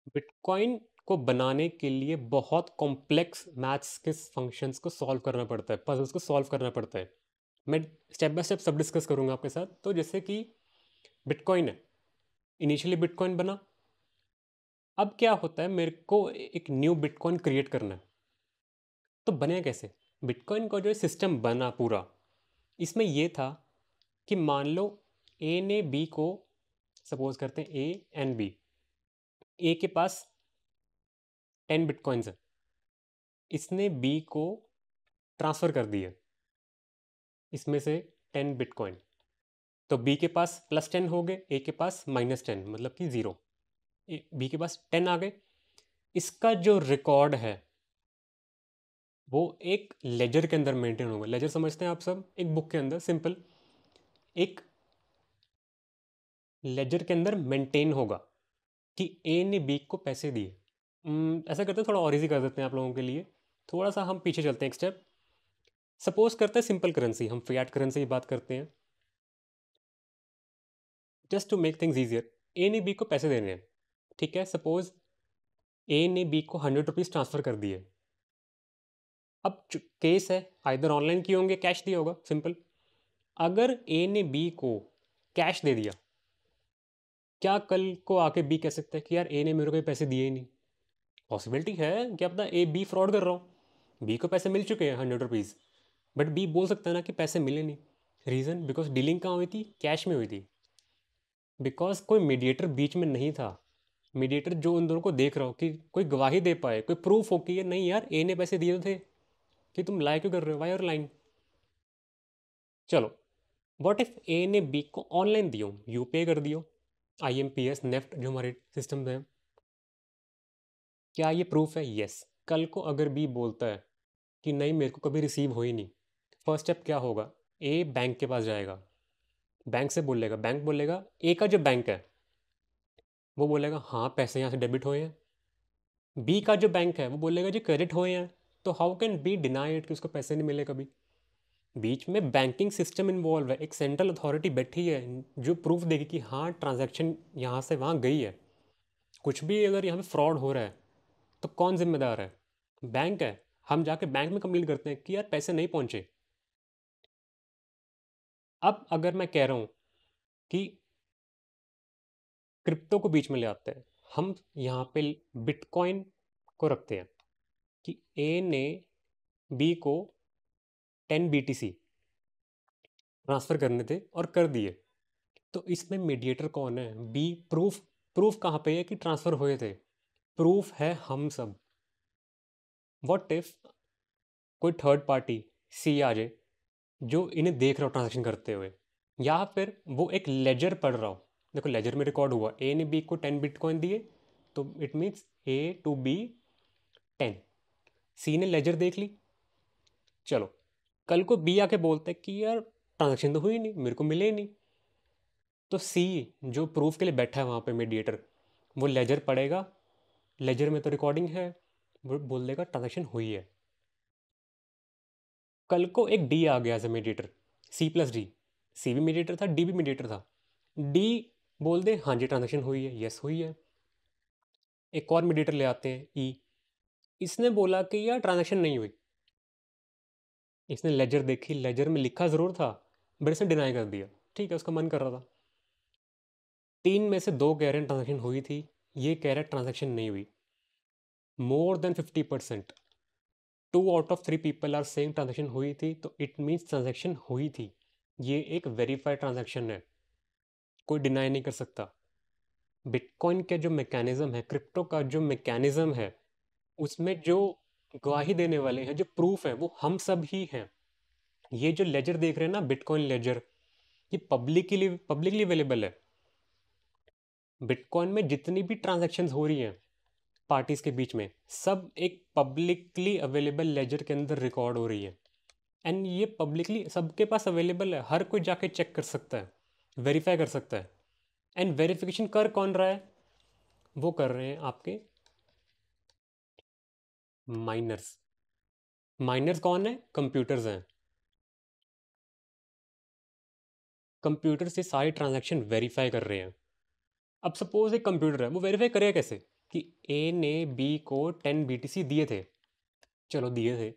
बिटकॉइन को बनाने के लिए बहुत कॉम्प्लेक्स मैथ्स के फंक्शंस को सॉल्व करना पड़ता है, पजल्स को सॉल्व करना पड़ता है। मैं स्टेप बाय स्टेप सब डिस्कस करूंगा आपके साथ। तो जैसे कि बिटकॉइन है, इनिशियली बिटकॉइन बना। अब क्या होता है, मेरे को एक न्यू बिटकॉइन क्रिएट करना है। तो बने कैसे, बिटकॉइन का जो सिस्टम बना पूरा, इसमें ये था कि मान लो ए ने बी को, सपोज करते हैं ए एंड बी, ए के पास 10 बिटकॉइंस है, इसने बी को ट्रांसफ़र कर दिया इसमें से 10 बिटकॉइन। तो बी के पास +10 हो गए, ए के पास -10, मतलब कि 0। बी के पास 10 आ गए। इसका जो रिकॉर्ड है वो एक लेजर के अंदर मेंटेन होगा। लेजर समझते हैं आप सब, एक बुक के अंदर सिंपल एक लेजर के अंदर मेंटेन होगा कि ए ने बी को पैसे दिए। ऐसा करते हैं, थोड़ा और इजी कर देते हैं आप लोगों के लिए। थोड़ा सा हम पीछे चलते हैं एक स्टेप। सपोज करते हैं सिंपल करेंसी, हम फियाट करेंसी की बात करते हैं। Just to make things easier, A ने बी को पैसे देने हैं, ठीक है। सपोज ए ने बी को 100 रुपीज़ ट्रांसफ़र कर दिए। अब केस है, आइदर ऑनलाइन किए होंगे, कैश दिया होगा, सिंपल। अगर ए ने बी को कैश दे दिया, क्या कल को आके बी कह सकता है कि यार ए ने मेरे को पैसे दिए ही नहीं? पॉसिबिलिटी है कि अपना ए बी फ्रॉड कर रहा हूँ, बी को पैसे मिल चुके हैं 100 रुपीज़, बट बी बोल सकता है ना कि पैसे मिले नहीं। रीज़न, बिकॉज डीलिंग कहाँ हुई थी, कैश में हुई थी। बिकॉज कोई मीडिएटर बीच में नहीं था। मीडिएटर जो उन दोनों को देख रहा हो, कि कोई गवाही दे पाए, कोई प्रूफ हो कि ये नहीं यार ए ने पैसे दिए थे, कि तुम लाई क्यों कर रहे हो, वाई आर लाइन। चलो, व्हाट इफ ए ने बी को ऑनलाइन दियो, यूपीआई कर दियो, IMPS नेफ्ट जो हमारे सिस्टम हैं, क्या ये प्रूफ है? यस। कल को अगर बी बोलता है कि नहीं मेरे को कभी रिसीव हो ही नहीं, फर्स्ट स्टेप क्या होगा, ए बैंक के पास जाएगा, बैंक से बोलेगा, बैंक बोलेगा, ए का जो बैंक है वो बोलेगा हाँ पैसे यहाँ से डेबिट हुए हैं। बी का जो बैंक है वो बोलेगा जी क्रेडिट हुए हैं। तो how can be deny it कि उसको पैसे नहीं मिले कभी? बीच में बैंकिंग सिस्टम इन्वॉल्व है, एक सेंट्रल अथॉरिटी बैठी है जो प्रूफ देगी कि हाँ ट्रांजैक्शन यहाँ से वहाँ गई है। कुछ भी अगर यहाँ पे फ्रॉड हो रहा है तो कौन जिम्मेदार है? बैंक है। हम जाके बैंक में कंप्लेन करते हैं कि यार पैसे नहीं पहुँचे। अब अगर मैं कह रहा हूँ कि क्रिप्टो को बीच में ले आते हैं, हम यहाँ पे बिटकॉइन को रखते हैं कि ए ने बी को 10 BTC ट्रांसफ़र करने थे और कर दिए। तो इसमें मीडिएटर कौन है? बी। प्रूफ, प्रूफ कहाँ पे है कि ट्रांसफ़र हुए थे? प्रूफ है हम सब। व्हाट इफ कोई थर्ड पार्टी सी आ जाए जो इन्हें देख रहा हो ट्रांजेक्शन करते हुए, या फिर वो एक लेजर पढ़ रहा हो। देखो लेजर में रिकॉर्ड हुआ ए ने बी को 10 बिटकॉइन दिए, तो it means A to B 10। C ने लेजर देख ली। चलो, कल को बी आके बोलता है कि यार ट्रांजेक्शन तो हुई नहीं, मेरे को मिले ही नहीं। तो सी जो प्रूफ के लिए बैठा है वहाँ पे मीडिएटर, वो लेजर पढ़ेगा, लेजर में तो रिकॉर्डिंग है, वो बोल देगा ट्रांजेक्शन हुई है। कल को एक डी आ गया एज ए मीडिएटर, C+D। सी भी मीडिएटर था, डी भी मीडिएटर था। डी बोल दे हाँ जी ट्रांजेक्शन हुई है, यस हुई है। एक और मीडिएटर ले आते हैं ई, इसने बोला कि यार ट्रांजेक्शन नहीं हुई। इसने लेजर देखी, लेजर में लिखा ज़रूर था बट इसने डिनाई कर दिया, ठीक है उसका मन कर रहा था। 3 में से 2 कह रहे हैं ट्रांजेक्शन हुई थी, ये कह रहा है ट्रांजेक्शन नहीं हुई। More than 50%, 2 out of 3 people are saying transaction हुई थी, तो इट मीन्स ट्रांजेक्शन हुई थी। ये एक वेरीफाइड ट्रांजेक्शन है। कोई डिनाई नहीं कर सकता। बिटकॉइन का जो मैकेनिज्म है, क्रिप्टो का जो मैकेनिज्म है, उसमें जो गवाही देने वाले हैं, जो प्रूफ है, वो हम सब ही हैं। ये जो लेजर देख रहे हैं ना, बिटकॉइन लेजर, ये पब्लिकली अवेलेबल है। बिटकॉइन में जितनी भी ट्रांजैक्शंस हो रही हैं पार्टीज के बीच में, सब एक पब्लिकली अवेलेबल लेजर के अंदर रिकॉर्ड हो रही है। एंड ये पब्लिकली सबके पास अवेलेबल है, हर कोई जाके चेक कर सकता है, वेरीफाई कर सकता है। एंड वेरिफिकेशन कर कौन रहा है? वो कर रहे हैं आपके माइनर्स। माइनर्स कौन है? कंप्यूटर्स हैं। कंप्यूटर से सारी ट्रांजैक्शन वेरीफाई कर रहे हैं। अब सपोज एक कंप्यूटर है, वो वेरीफाई करेगा कैसे कि ए ने बी को 10 BTC दिए थे? चलो दिए थे।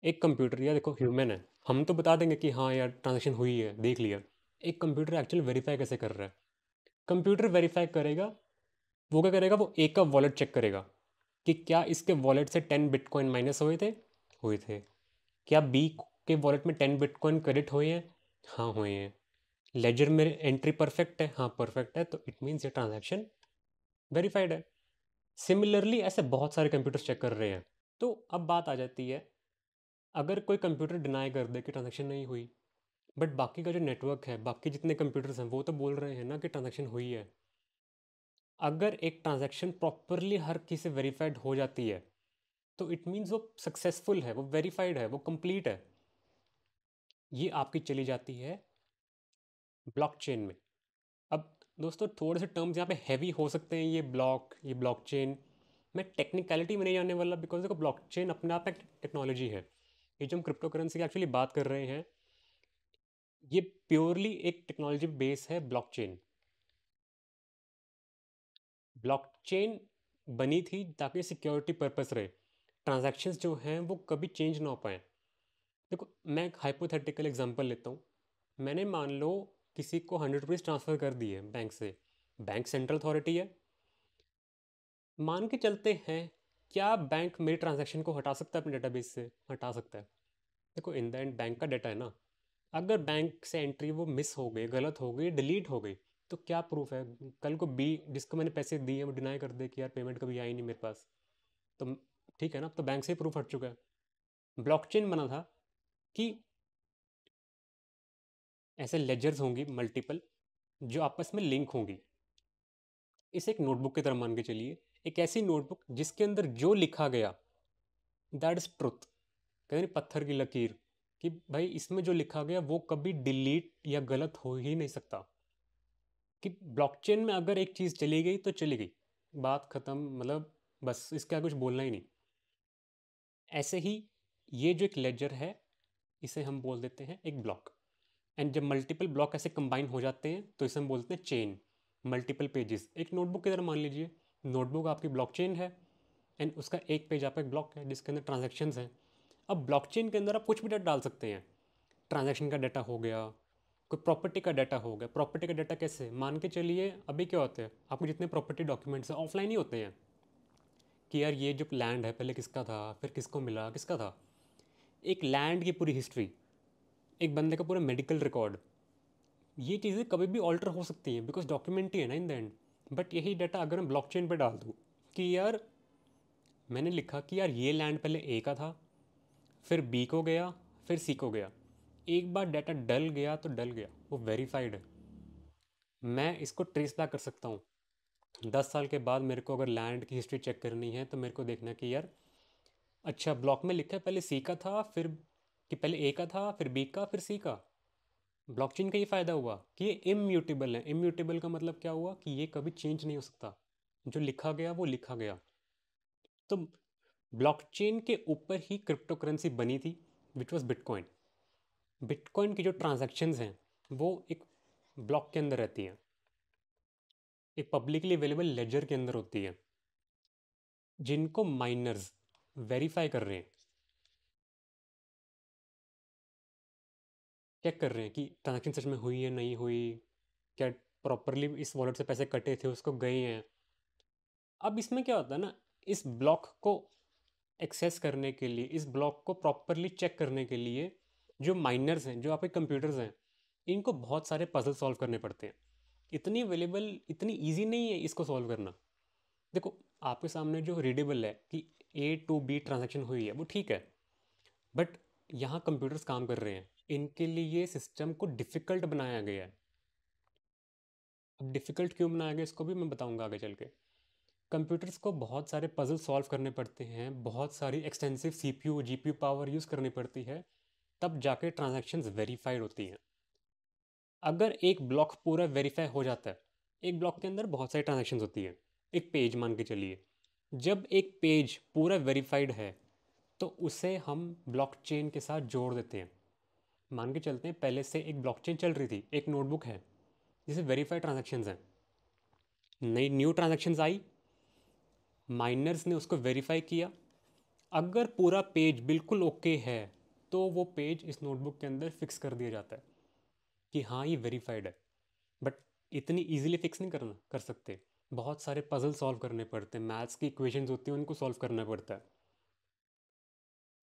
एक कंप्यूटर, या देखो ह्यूमन है, हम तो बता देंगे कि हाँ यार ट्रांजैक्शन हुई है, देख लिया। एक कंप्यूटर एक्चुअली वेरीफाई कैसे कर रहा है? कंप्यूटर वेरीफाई करेगा, वो क्या करेगा, वो एक का वॉलेट चेक करेगा कि क्या इसके वॉलेट से 10 बिटकॉइन माइनस हुए थे? हुए थे। क्या बी के वॉलेट में 10 बिटकॉइन क्रेडिट हुए हैं? हाँ हुए हैं। लेजर में एंट्री परफेक्ट है? हाँ परफेक्ट है, तो इट मीन्स ये ट्रांजैक्शन वेरीफाइड है। सिमिलरली ऐसे बहुत सारे कंप्यूटर्स चेक कर रहे हैं। तो अब बात आ जाती है, अगर कोई कंप्यूटर डिनाई कर दे कि ट्रांजैक्शन नहीं हुई, बट बाकी का जो नेटवर्क है, बाकी जितने कंप्यूटर्स हैं, वो तो बोल रहे हैं ना कि ट्रांजैक्शन हुई है। अगर एक ट्रांजैक्शन प्रॉपरली हर किसी से वेरीफाइड हो जाती है, तो इट मीन्स वो सक्सेसफुल है, वो वेरीफाइड है, वो कंप्लीट है। ये आपकी चली जाती है ब्लॉकचेन में। अब दोस्तों थोड़े से टर्म्स यहाँ पे हैवी हो सकते हैं, ये ब्लॉकचेन। मैं टेक्निकलिटी में नहीं आने वाला, बिकॉज देखो ब्लॉकचेन अपने आप में एक टेक्नोलॉजी है। ये जो हम क्रिप्टो करेंसी की एक्चुअली बात कर रहे हैं, ये प्योरली एक टेक्नोलॉजी बेस है ब्लॉकचेन। ब्लॉकचेन बनी थी ताकि सिक्योरिटी पर्पस रहे, ट्रांजैक्शंस जो हैं वो कभी चेंज ना हो पाए। देखो मैं एक हाइपोथेटिकल एग्जांपल लेता हूँ। मैंने मान लो किसी को 100 रुपीज़ ट्रांसफ़र कर दिए बैंक से। बैंक सेंट्रल अथॉरिटी है, मान के चलते हैं। क्या बैंक मेरे ट्रांजैक्शन को हटा सकता है अपने डेटाबेस से? हटा सकता है। देखो इन द एंड बैंक का डाटा है ना। अगर बैंक से एंट्री वो मिस हो गई, गलत हो गई, डिलीट हो गई, तो क्या प्रूफ है? कल को बी जिसको मैंने पैसे दिए वो डिनाई कर दे कि यार पेमेंट कभी आई नहीं मेरे पास, तो ठीक है ना, तो बैंक से ही प्रूफ हट चुका है। ब्लॉकचेन बना था कि ऐसे लेजर्स होंगी मल्टीपल, जो आपस में लिंक होंगी। इसे एक नोटबुक की तरह मान के चलिए, एक ऐसी नोटबुक जिसके अंदर जो लिखा गया दैट इज ट्रुथ। कहते नहीं पत्थर की लकीर, कि भाई इसमें जो लिखा गया वो कभी डिलीट या गलत हो ही नहीं सकता। कि ब्लॉकचेन में अगर एक चीज़ चली गई तो चली गई, बात ख़त्म, मतलब बस इसका कुछ बोलना ही नहीं। ऐसे ही ये जो एक लेजर है, इसे हम बोल देते हैं एक ब्लॉक। एंड जब मल्टीपल ब्लॉक ऐसे कंबाइन हो जाते हैं तो इसे हम बोलते हैं चेन। मल्टीपल पेजेस एक नोटबुक की तरह मान लीजिए, नोटबुक आपकी ब्लॉकचेन है, एंड उसका एक पेज आपका एक ब्लॉक है जिसके अंदर ट्रांजैक्शंस हैं। अब ब्लॉकचेन के अंदर आप कुछ भी डाटा डाल सकते हैं। ट्रांजैक्शन का डाटा हो गया, कोई प्रॉपर्टी का डाटा हो गया। प्रॉपर्टी का डाटा कैसे? मान के चलिए अभी क्या होते हैं, आपको जितने प्रॉपर्टी डॉक्यूमेंट्स हैं ऑफलाइन ही होते हैं, कि यार ये जो लैंड है पहले किसका था, फिर किसको मिला, किसका था। एक लैंड की पूरी हिस्ट्री, एक बंदे का पूरा मेडिकल रिकॉर्ड, ये चीज़ें कभी भी ऑल्टर हो सकती हैं, बिकॉज डॉक्यूमेंट ही है ना इन द एंड। बट यही डाटा अगर मैं ब्लॉकचेन पे डाल दूँ कि यार मैंने लिखा कि यार ये लैंड पहले ए का था, फिर बी को गया, फिर सी को गया, एक बार डाटा डल गया तो डल गया, वो वेरीफाइड है। मैं इसको ट्रेस बैक कर सकता हूँ। 10 साल के बाद मेरे को अगर लैंड की हिस्ट्री चेक करनी है, तो मेरे को देखना है कि यार अच्छा ब्लॉक में लिखा है पहले सी का था, फिर कि पहले ए का था, फिर बी का, फिर सी का। ब्लॉकचेन का ये फ़ायदा हुआ कि ये इम्यूटेबल है। इम्यूटेबल का मतलब क्या हुआ कि ये कभी चेंज नहीं हो सकता, जो लिखा गया वो लिखा गया। तो ब्लॉकचेन के ऊपर ही क्रिप्टो करेंसी बनी थी, विच वॉज बिटकॉइन। बिटकॉइन की जो ट्रांजैक्शंस हैं वो एक ब्लॉक के अंदर रहती हैं, एक पब्लिकली अवेलेबल लेजर के अंदर होती है, जिनको माइनर्स वेरीफाई कर रहे हैं, चेक कर रहे हैं कि ट्रांजैक्शन सच में हुई है नहीं हुई, क्या प्रॉपरली इस वॉलेट से पैसे कटे थे उसको गए हैं। अब इसमें क्या होता है ना, इस ब्लॉक को एक्सेस करने के लिए, इस ब्लॉक को प्रॉपरली चेक करने के लिए, जो माइनर्स हैं, जो आपके कंप्यूटर्स हैं, इनको बहुत सारे पजल सॉल्व करने पड़ते हैं। इतनी अवेलेबल, इतनी ईजी नहीं है इसको सॉल्व करना। देखो, आपके सामने जो रीडेबल है कि ए टू बी ट्रांजैक्शन हुई है वो ठीक है, बट यहाँ कंप्यूटर्स काम कर रहे हैं, इनके लिए सिस्टम को डिफ़िकल्ट बनाया गया है। अब डिफ़िकल्ट क्यों बनाया गया इसको भी मैं बताऊंगा आगे चल के। कंप्यूटर्स को बहुत सारे पजल सॉल्व करने पड़ते हैं, बहुत सारी extensive CPU GPU power use करनी पड़ती है, तब जाके ट्रांजैक्शंस वेरीफाइड होती हैं। अगर एक ब्लॉक पूरा वेरीफाई हो जाता है, एक ब्लॉक के अंदर बहुत सारी ट्रांजैक्शंस होती है, एक पेज मान के चलिए, जब एक पेज पूरा वेरीफाइड है तो उसे हम ब्लॉकचेन के साथ जोड़ देते हैं। मान के चलते हैं पहले से एक ब्लॉकचेन चल रही थी, एक नोटबुक है जिसे वेरीफाइड ट्रांजैक्शंस हैं, नई न्यू ट्रांजैक्शंस आई, माइनर्स ने उसको वेरीफाई किया, अगर पूरा पेज बिल्कुल ओके है तो वो पेज इस नोटबुक के अंदर फिक्स कर दिया जाता है कि हाँ ये वेरीफाइड है। बट इतनी इजीली फिक्स नहीं करना कर सकते, बहुत सारे पजल सॉल्व करने पड़ते हैं, मैथ्स की इक्वेशंस होती हैं उनको सॉल्व करना पड़ता है।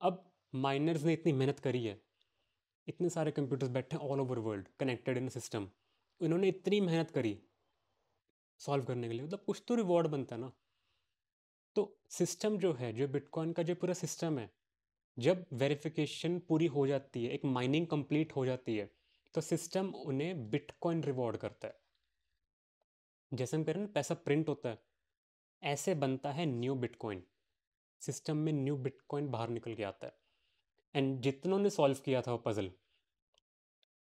अब माइनर्स ने इतनी मेहनत करी है, इतने सारे कंप्यूटर्स बैठे हैं all over world connected in system, इन्होंने इतनी मेहनत करी सॉल्व करने के लिए, मतलब कुछ तो रिवॉर्ड बनता है ना। तो सिस्टम जो है, जो बिटकॉइन का जो पूरा सिस्टम है, जब वेरिफिकेशन पूरी हो जाती है, एक माइनिंग कंप्लीट हो जाती है, तो सिस्टम उन्हें बिटकॉइन रिवॉर्ड करता है। जैसे हम कह रहे हैं ना पैसा प्रिंट होता है, ऐसे बनता है न्यू बिटकॉइन। सिस्टम में न्यू बिटकॉइन बाहर निकल के आता है। एंड जितनों ने सॉल्व किया था वो पजल,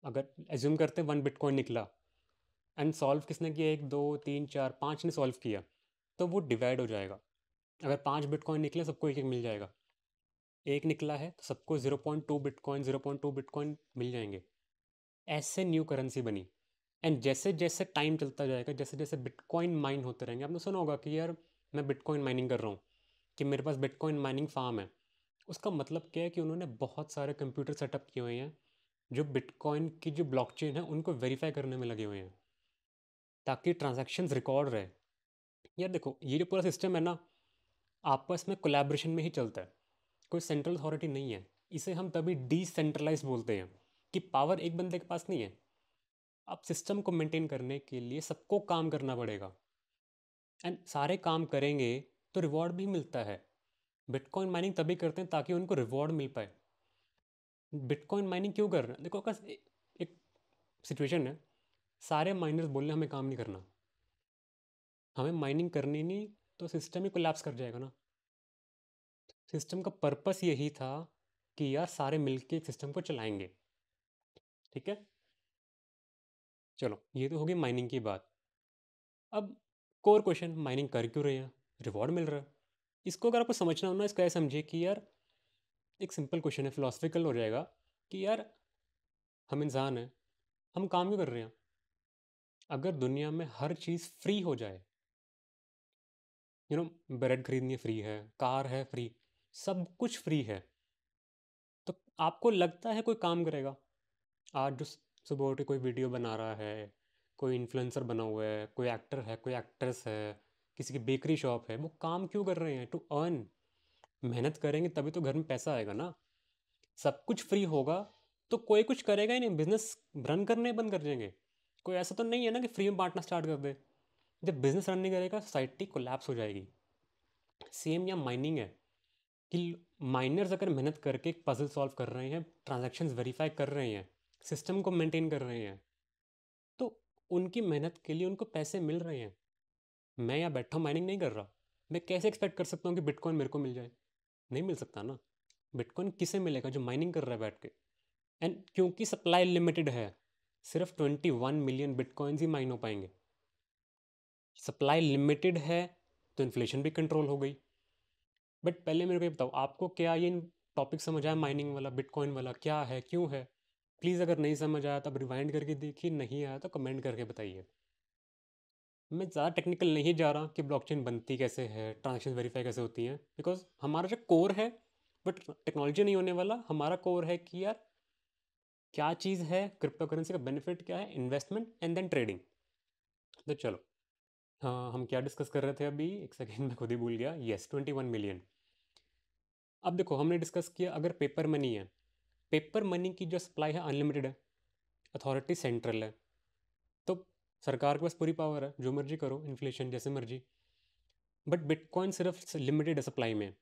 अगर एज्यूम करते हैं 1 बिटकॉइन निकला, एंड सॉल्व किसने किया, 1 2 3 4 5 ने सॉल्व किया, तो वो डिवाइड हो जाएगा। अगर 5 बिटकॉइन निकले सबको एक एक मिल जाएगा, एक निकला है तो सबको 0.2 बिटकॉइन 0.2 बिटकॉइन मिल जाएंगे। ऐसे न्यू करेंसी बनी। एंड जैसे जैसे टाइम चलता जाएगा, जैसे जैसे बिटकॉइन माइन होते रहेंगे, आपने सुना होगा कि यार मैं बिटकॉइन माइनिंग कर रहा हूँ, कि मेरे पास बिटकॉइन माइनिंग फार्म है। उसका मतलब क्या है कि उन्होंने बहुत सारे कंप्यूटर सेटअप किए हुए हैं जो बिटकॉइन की जो ब्लॉकचेन है उनको वेरीफाई करने में लगे हुए हैं, ताकि ट्रांजैक्शंस रिकॉर्ड रहे। यार देखो, ये जो पूरा सिस्टम है ना, आपस में कोलैबोरेशन में ही चलता है, कोई सेंट्रल अथॉरिटी नहीं है। इसे हम तभी डिसेंट्रलाइज बोलते हैं कि पावर एक बंदे के पास नहीं है। अब सिस्टम को मेंटेन करने के लिए सबको काम करना पड़ेगा, एंड सारे काम करेंगे तो रिवॉर्ड भी मिलता है। बिटकॉइन माइनिंग तभी करते हैं ताकि उनको रिवॉर्ड मिल पाए। बिटकॉइन माइनिंग क्यों कर रहे हैं, देखो अगर एक सिचुएशन है, सारे माइनर्स बोल रहे हैं हमें काम नहीं करना, हमें माइनिंग करनी नहीं, तो सिस्टम ही कोलैप्स कर जाएगा ना। सिस्टम का पर्पस यही था कि यार सारे मिलके एक सिस्टम को चलाएंगे। ठीक है, चलो ये तो होगी माइनिंग की बात। अब कोर क्वेश्चन, माइनिंग कर क्यों रहे हैं, रिवॉर्ड मिल रहा है। इसको अगर आपको समझना हो ना, इसको ऐसे समझिए कि यार एक सिंपल क्वेश्चन है, फिलोसफिकल हो जाएगा कि यार हम इंसान हैं, हम काम क्यों कर रहे हैं। अगर दुनिया में हर चीज़ फ्री हो जाए, ब्रेड खरीदनी फ्री है, कार है फ्री, सब कुछ फ्री है, तो आपको लगता है कोई काम करेगा। आज जो सुबह उठ के कोई वीडियो बना रहा है, कोई इन्फ्लुएंसर बना हुआ है, कोई एक्टर है, कोई एक्ट्रेस है, किसी की बेकरी शॉप है, वो काम क्यों कर रहे हैं, टू अर्न। मेहनत करेंगे तभी तो घर में पैसा आएगा ना। सब कुछ फ्री होगा तो कोई कुछ करेगा ही नहीं, बिजनेस रन करने बंद कर देंगे। कोई ऐसा तो नहीं है ना कि फ्री में बांटना स्टार्ट कर दे। जब बिजनेस रन नहीं करेगा सोसाइटी कोलैप्स हो जाएगी। सेम या माइनिंग है कि माइनर्स अगर मेहनत करके एक पजल सॉल्व कर रहे हैं, ट्रांजैक्शंस वेरीफाई कर रहे हैं, सिस्टम को मेंटेन कर रहे हैं, तो उनकी मेहनत के लिए उनको पैसे मिल रहे हैं। मैं यहाँ बैठा माइनिंग नहीं कर रहा, मैं कैसे एक्सपेक्ट कर सकता हूँ कि बिटकॉइन मेरे को मिल जाए। नहीं मिल सकता ना। बिटकॉइन किसे मिलेगा, जो माइनिंग कर रहा है बैठ के। एंड क्योंकि सप्लाई लिमिटेड है, सिर्फ 21 मिलियन बिटकॉइंस ही माइन हो पाएंगे। सप्लाई लिमिटेड है तो इन्फ्लेशन भी कंट्रोल हो गई। बट पहले मेरे को ये बताओ, आपको क्या ये टॉपिक समझ आया, माइनिंग वाला बिटकॉइन वाला क्या है क्यों है। प्लीज़ अगर नहीं समझ आया तो अब रिवाइंड करके देखिए, नहीं आया तो कमेंट करके बताइए। मैं ज़्यादा टेक्निकल नहीं जा रहा कि ब्लॉकचेन बनती कैसे है, ट्रांजेक्शन वेरीफाई कैसे होती हैं, बिकॉज हमारा जो कोर है, बट टेक्नोलॉजी नहीं होने वाला, हमारा कोर है कि यार क्या चीज़ है क्रिप्टो करेंसी का, बेनिफिट क्या है, इन्वेस्टमेंट एंड देन ट्रेडिंग। तो चलो, हाँ हम क्या डिस्कस कर रहे थे अभी, एक सेकेंड में खुद ही भूल गया। Yes, 21 million. अब देखो, हमने डिस्कस किया अगर पेपर मनी है, पेपर मनी की जो सप्लाई है अनलिमिटेड है, अथॉरिटी सेंट्रल है, तो सरकार के पास पूरी पावर है, जो मर्जी करो, इन्फ्लेशन जैसे मर्जी। बट बिटकॉइन सिर्फ लिमिटेड है सप्लाई में।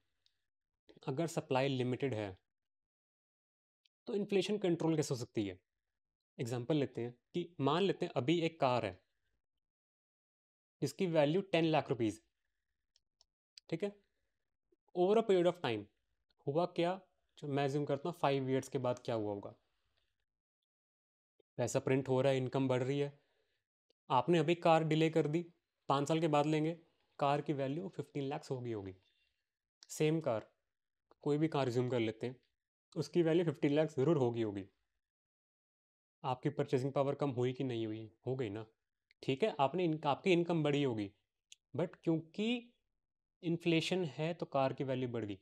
अगर सप्लाई लिमिटेड है तो इन्फ्लेशन कंट्रोल कैसे हो सकती है? एग्जांपल लेते हैं कि मान लेते हैं अभी एक कार है जिसकी वैल्यू 10 लाख रुपीज़, ठीक है। Over a period of time हुआ क्या, जो मैं ज्यूम करता हूँ 5 ईयर्स के बाद क्या हुआ होगा, पैसा प्रिंट हो रहा है, इनकम बढ़ रही है, आपने अभी कार डिले कर दी, 5 साल के बाद लेंगे, कार की वैल्यू 15 लाख होगी। सेम कार, कोई भी कार ज्यूम कर लेते हैं, उसकी वैल्यू 15 लाख ज़रूर होगी। आपकी परचेसिंग पावर कम हुई कि नहीं हुई? हो गई ना। ठीक है, आपकी इनकम बढ़ी होगी, बट क्योंकि इन्फ्लेशन है तो कार की वैल्यू बढ़ गई।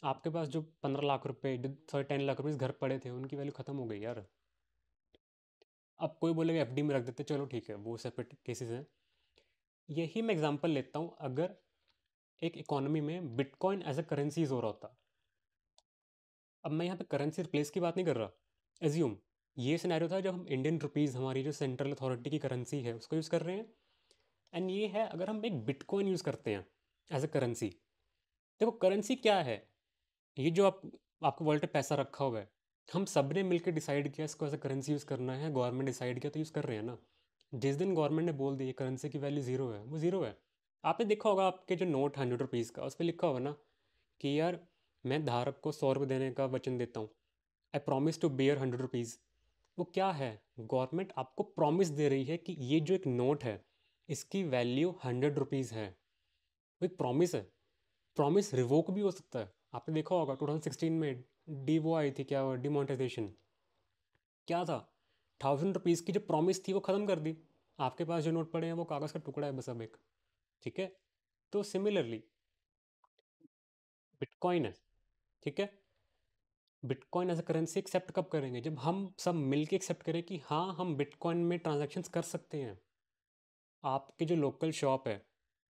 आपके पास जो 15 लाख रुपए, 10 लाख रुपीज़ घर पड़े थे, उनकी वैल्यू ख़त्म हो गई यार। अब कोई बोलेगा एफडी में रख देते, चलो ठीक है, वो सेपरेट केसेस हैं। यही मैं एग्जांपल लेता हूँ, अगर एक इकोनॉमी में बिटकॉइन एज अ करेंसीज हो रहा होता। अब मैं यहाँ पे करेंसी रिप्लेस की बात नहीं कर रहा। एज्यूम ये सिनेरियो था जब हम इंडियन रुपीज़, हमारी जो सेंट्रल अथॉरिटी की करेंसी है, उसको यूज़ कर रहे हैं। एंड ये है अगर हम एक बिटकॉइन यूज़ करते हैं एज अ करेंसी। देखो करेंसी क्या है, ये जो आपको वॉलेट पे पैसा रखा हुआ है, हम सब ने मिलकर डिसाइड किया इसको एज अ करेंसी यूज़ करना है, गवर्नमेंट डिसाइड किया तो यूज़ कर रहे हैं ना। जिस दिन गवर्नमेंट ने बोल दिया करेंसी की वैल्यू ज़ीरो है, वो ज़ीरो है। आपने देखा होगा आपके जो नोट 100 रुपीज़ का, उस पर लिखा होगा ना कि यार मैं धारक को 100 रुपये देने का वचन देता हूँ, I promise to bear 100 rupees. वो क्या है, गवर्नमेंट आपको प्रॉमिस दे रही है कि ये जो एक नोट है इसकी वैल्यू 100 रुपीज़ है। वो एक प्रॉमिस है। प्रॉमिस रिवोक भी हो सकता है। आपने देखा होगा 2016 में डी वो आई थी, क्या डिमोनेटाइजेशन क्या था, 1000 रुपीज़ की जो प्रॉमिस थी वो ख़त्म कर दी। आपके पास जो नोट पड़े हैं वो कागज़ का टुकड़ा है बस अब एक। ठीक है, तो सिमिलरली बिटकॉइन है, ठीक है। Bitcoin as a currency accept कब करेंगे, जब हम सब मिलके एक्सेप्ट करें कि हाँ हम बिटकॉइन में ट्रांजैक्शंस कर सकते हैं। आपके जो लोकल शॉप है,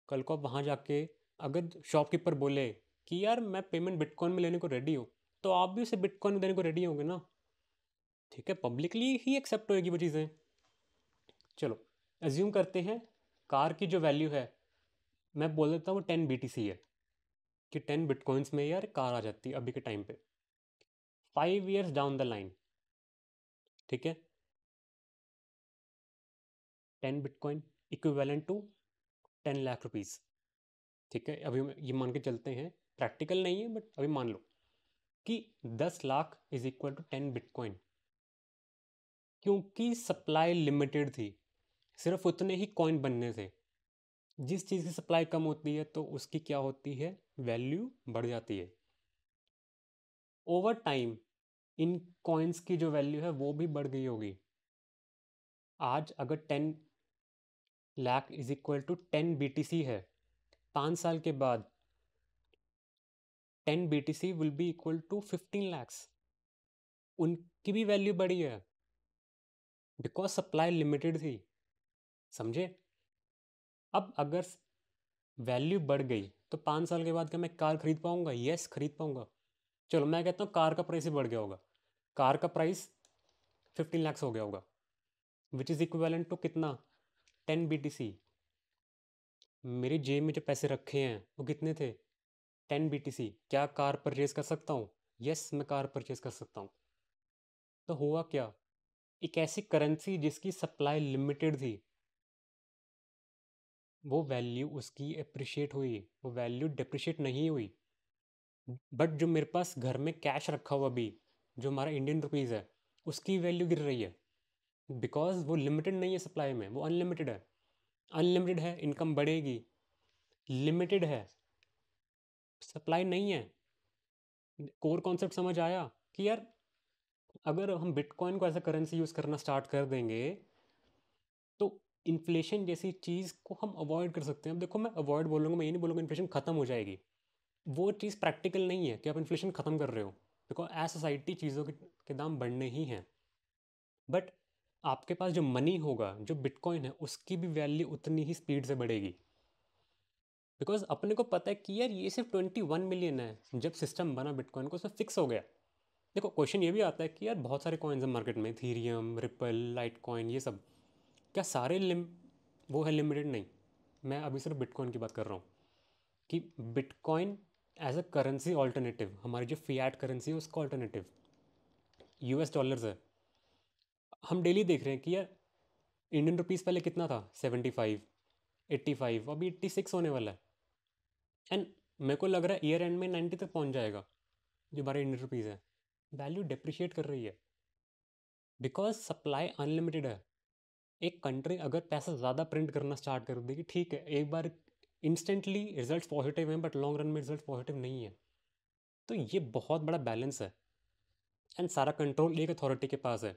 कल को आप वहाँ जाके अगर शॉपकीपर बोले कि यार मैं पेमेंट बिटकॉइन में लेने को रेडी हूँ, तो आप भी उसे बिटकॉइन में देने को रेडी होंगे ना। ठीक है, पब्लिकली ही एक्सेप्ट होएगी वो चीज़ें। चलो एज्यूम करते हैं कार की जो वैल्यू है, मैं बोल देता हूँ 10 BTC है, कि 10 बिटकॉइंस में यार कार आ जाती है अभी के टाइम पे। 5 ईयर्स डाउन द लाइन, ठीक है, 10 bitcoin equivalent to 10 lakh rupees. ठीक है, अभी ये मान के चलते हैं, प्रैक्टिकल नहीं है बट अभी मान लो कि 10 lakh is equal to 10 bitcoin. क्योंकि सप्लाई लिमिटेड थी, सिर्फ उतने ही कॉइन बनने थे। जिस चीज़ की सप्लाई कम होती है तो उसकी क्या होती है, वैल्यू बढ़ जाती है। ओवर टाइम इन कॉइन्स की जो वैल्यू है वो भी बढ़ गई होगी। आज अगर 10 lakh is equal to 10 BTC है, 5 साल के बाद 10 BTC will be equal to 15 lakhs. उनकी भी वैल्यू बढ़ी है बिकॉज सप्लाई लिमिटेड थी, समझे। अब अगर वैल्यू बढ़ गई तो 5 साल के बाद क्या मैं कार खरीद पाऊंगा? यस, खरीद पाऊंगा। चलो मैं कहता हूँ कार का प्राइस ही बढ़ गया होगा, कार का प्राइस 15 लैक्स हो गया होगा, विच इज़ इक्विवेलेंट टू कितना, 10 BTC। मेरी जेब में जो पैसे रखे हैं वो कितने थे, 10 BTC। क्या कार परचेज कर सकता हूँ? यस, मैं कार परचेज कर सकता हूँ। तो हुआ क्या, एक ऐसी करेंसी जिसकी सप्लाई लिमिटेड थी, वो वैल्यू उसकी अप्रिशिएट हुई, वो वैल्यू डिप्रिशिएट नहीं हुई। बट जो मेरे पास घर में कैश रखा हुआ अभी, जो हमारा इंडियन रुपीज़ है, उसकी वैल्यू गिर रही है बिकॉज वो लिमिटेड नहीं है सप्लाई में, वो अनलिमिटेड है। अनलिमिटेड है, इनकम बढ़ेगी। लिमिटेड है, सप्लाई नहीं है। कोर कॉन्सेप्ट समझ आया कि यार अगर हम बिटकॉइन को एज अ करेंसी यूज़ करना स्टार्ट कर देंगे तो इन्फ्लेशन जैसी चीज़ को हम अवॉइड कर सकते हैं। अब देखो मैं अवॉइड बोलूँगा, मैं ये नहीं बोलूँगा इन्फ्लेशन ख़त्म हो जाएगी। वो चीज़ प्रैक्टिकल नहीं है कि आप इन्फ्लेशन ख़त्म कर रहे हो, बिकॉज एज सोसाइटी चीज़ों के दाम बढ़ने ही हैं। बट आपके पास जो मनी होगा, जो बिटकॉइन है, उसकी भी वैल्यू उतनी ही स्पीड से बढ़ेगी। बिकॉज अपने को पता है कि यार ये सिर्फ 21 मिलियन है, जब सिस्टम बना बिटकॉइन को उसमें फिक्स हो गया। देखो क्वेश्चन ये भी आता है कि यार बहुत सारे कॉइन्स हैं मार्केट में, इथीरियम, रिपल, लाइट कॉइन, ये सब, क्या सारे वो है लिमिटेड? नहीं, मैं अभी सिर्फ बिटकॉइन की बात कर रहा हूँ कि bitcoin as a currency alternative, हमारी जो फियाट करेंसी है उसका ऑल्टरनेटिव यूएस डॉलर्स है। हम डेली देख रहे हैं कि यार इंडियन रुपीज़ पहले कितना था, 75, 85, अभी 86 होने वाला है। एंड मेरे को लग रहा है ईयर एंड में 90 तक पहुंच जाएगा जो हमारे इंडियन रुपीज़ है। वैल्यू डिप्रिशिएट कर रही है बिकॉज सप्लाई अनलिमिटेड है। एक कंट्री अगर पैसा ज़्यादा प्रिंट करना स्टार्ट कर देगी, ठीक है, एक बार इंस्टेंटली रिजल्ट पॉजिटिव हैं, बट लॉन्ग रन में रिजल्ट पॉजिटिव नहीं है। तो ये बहुत बड़ा बैलेंस है एंड सारा कंट्रोल एक अथॉरिटी के पास है।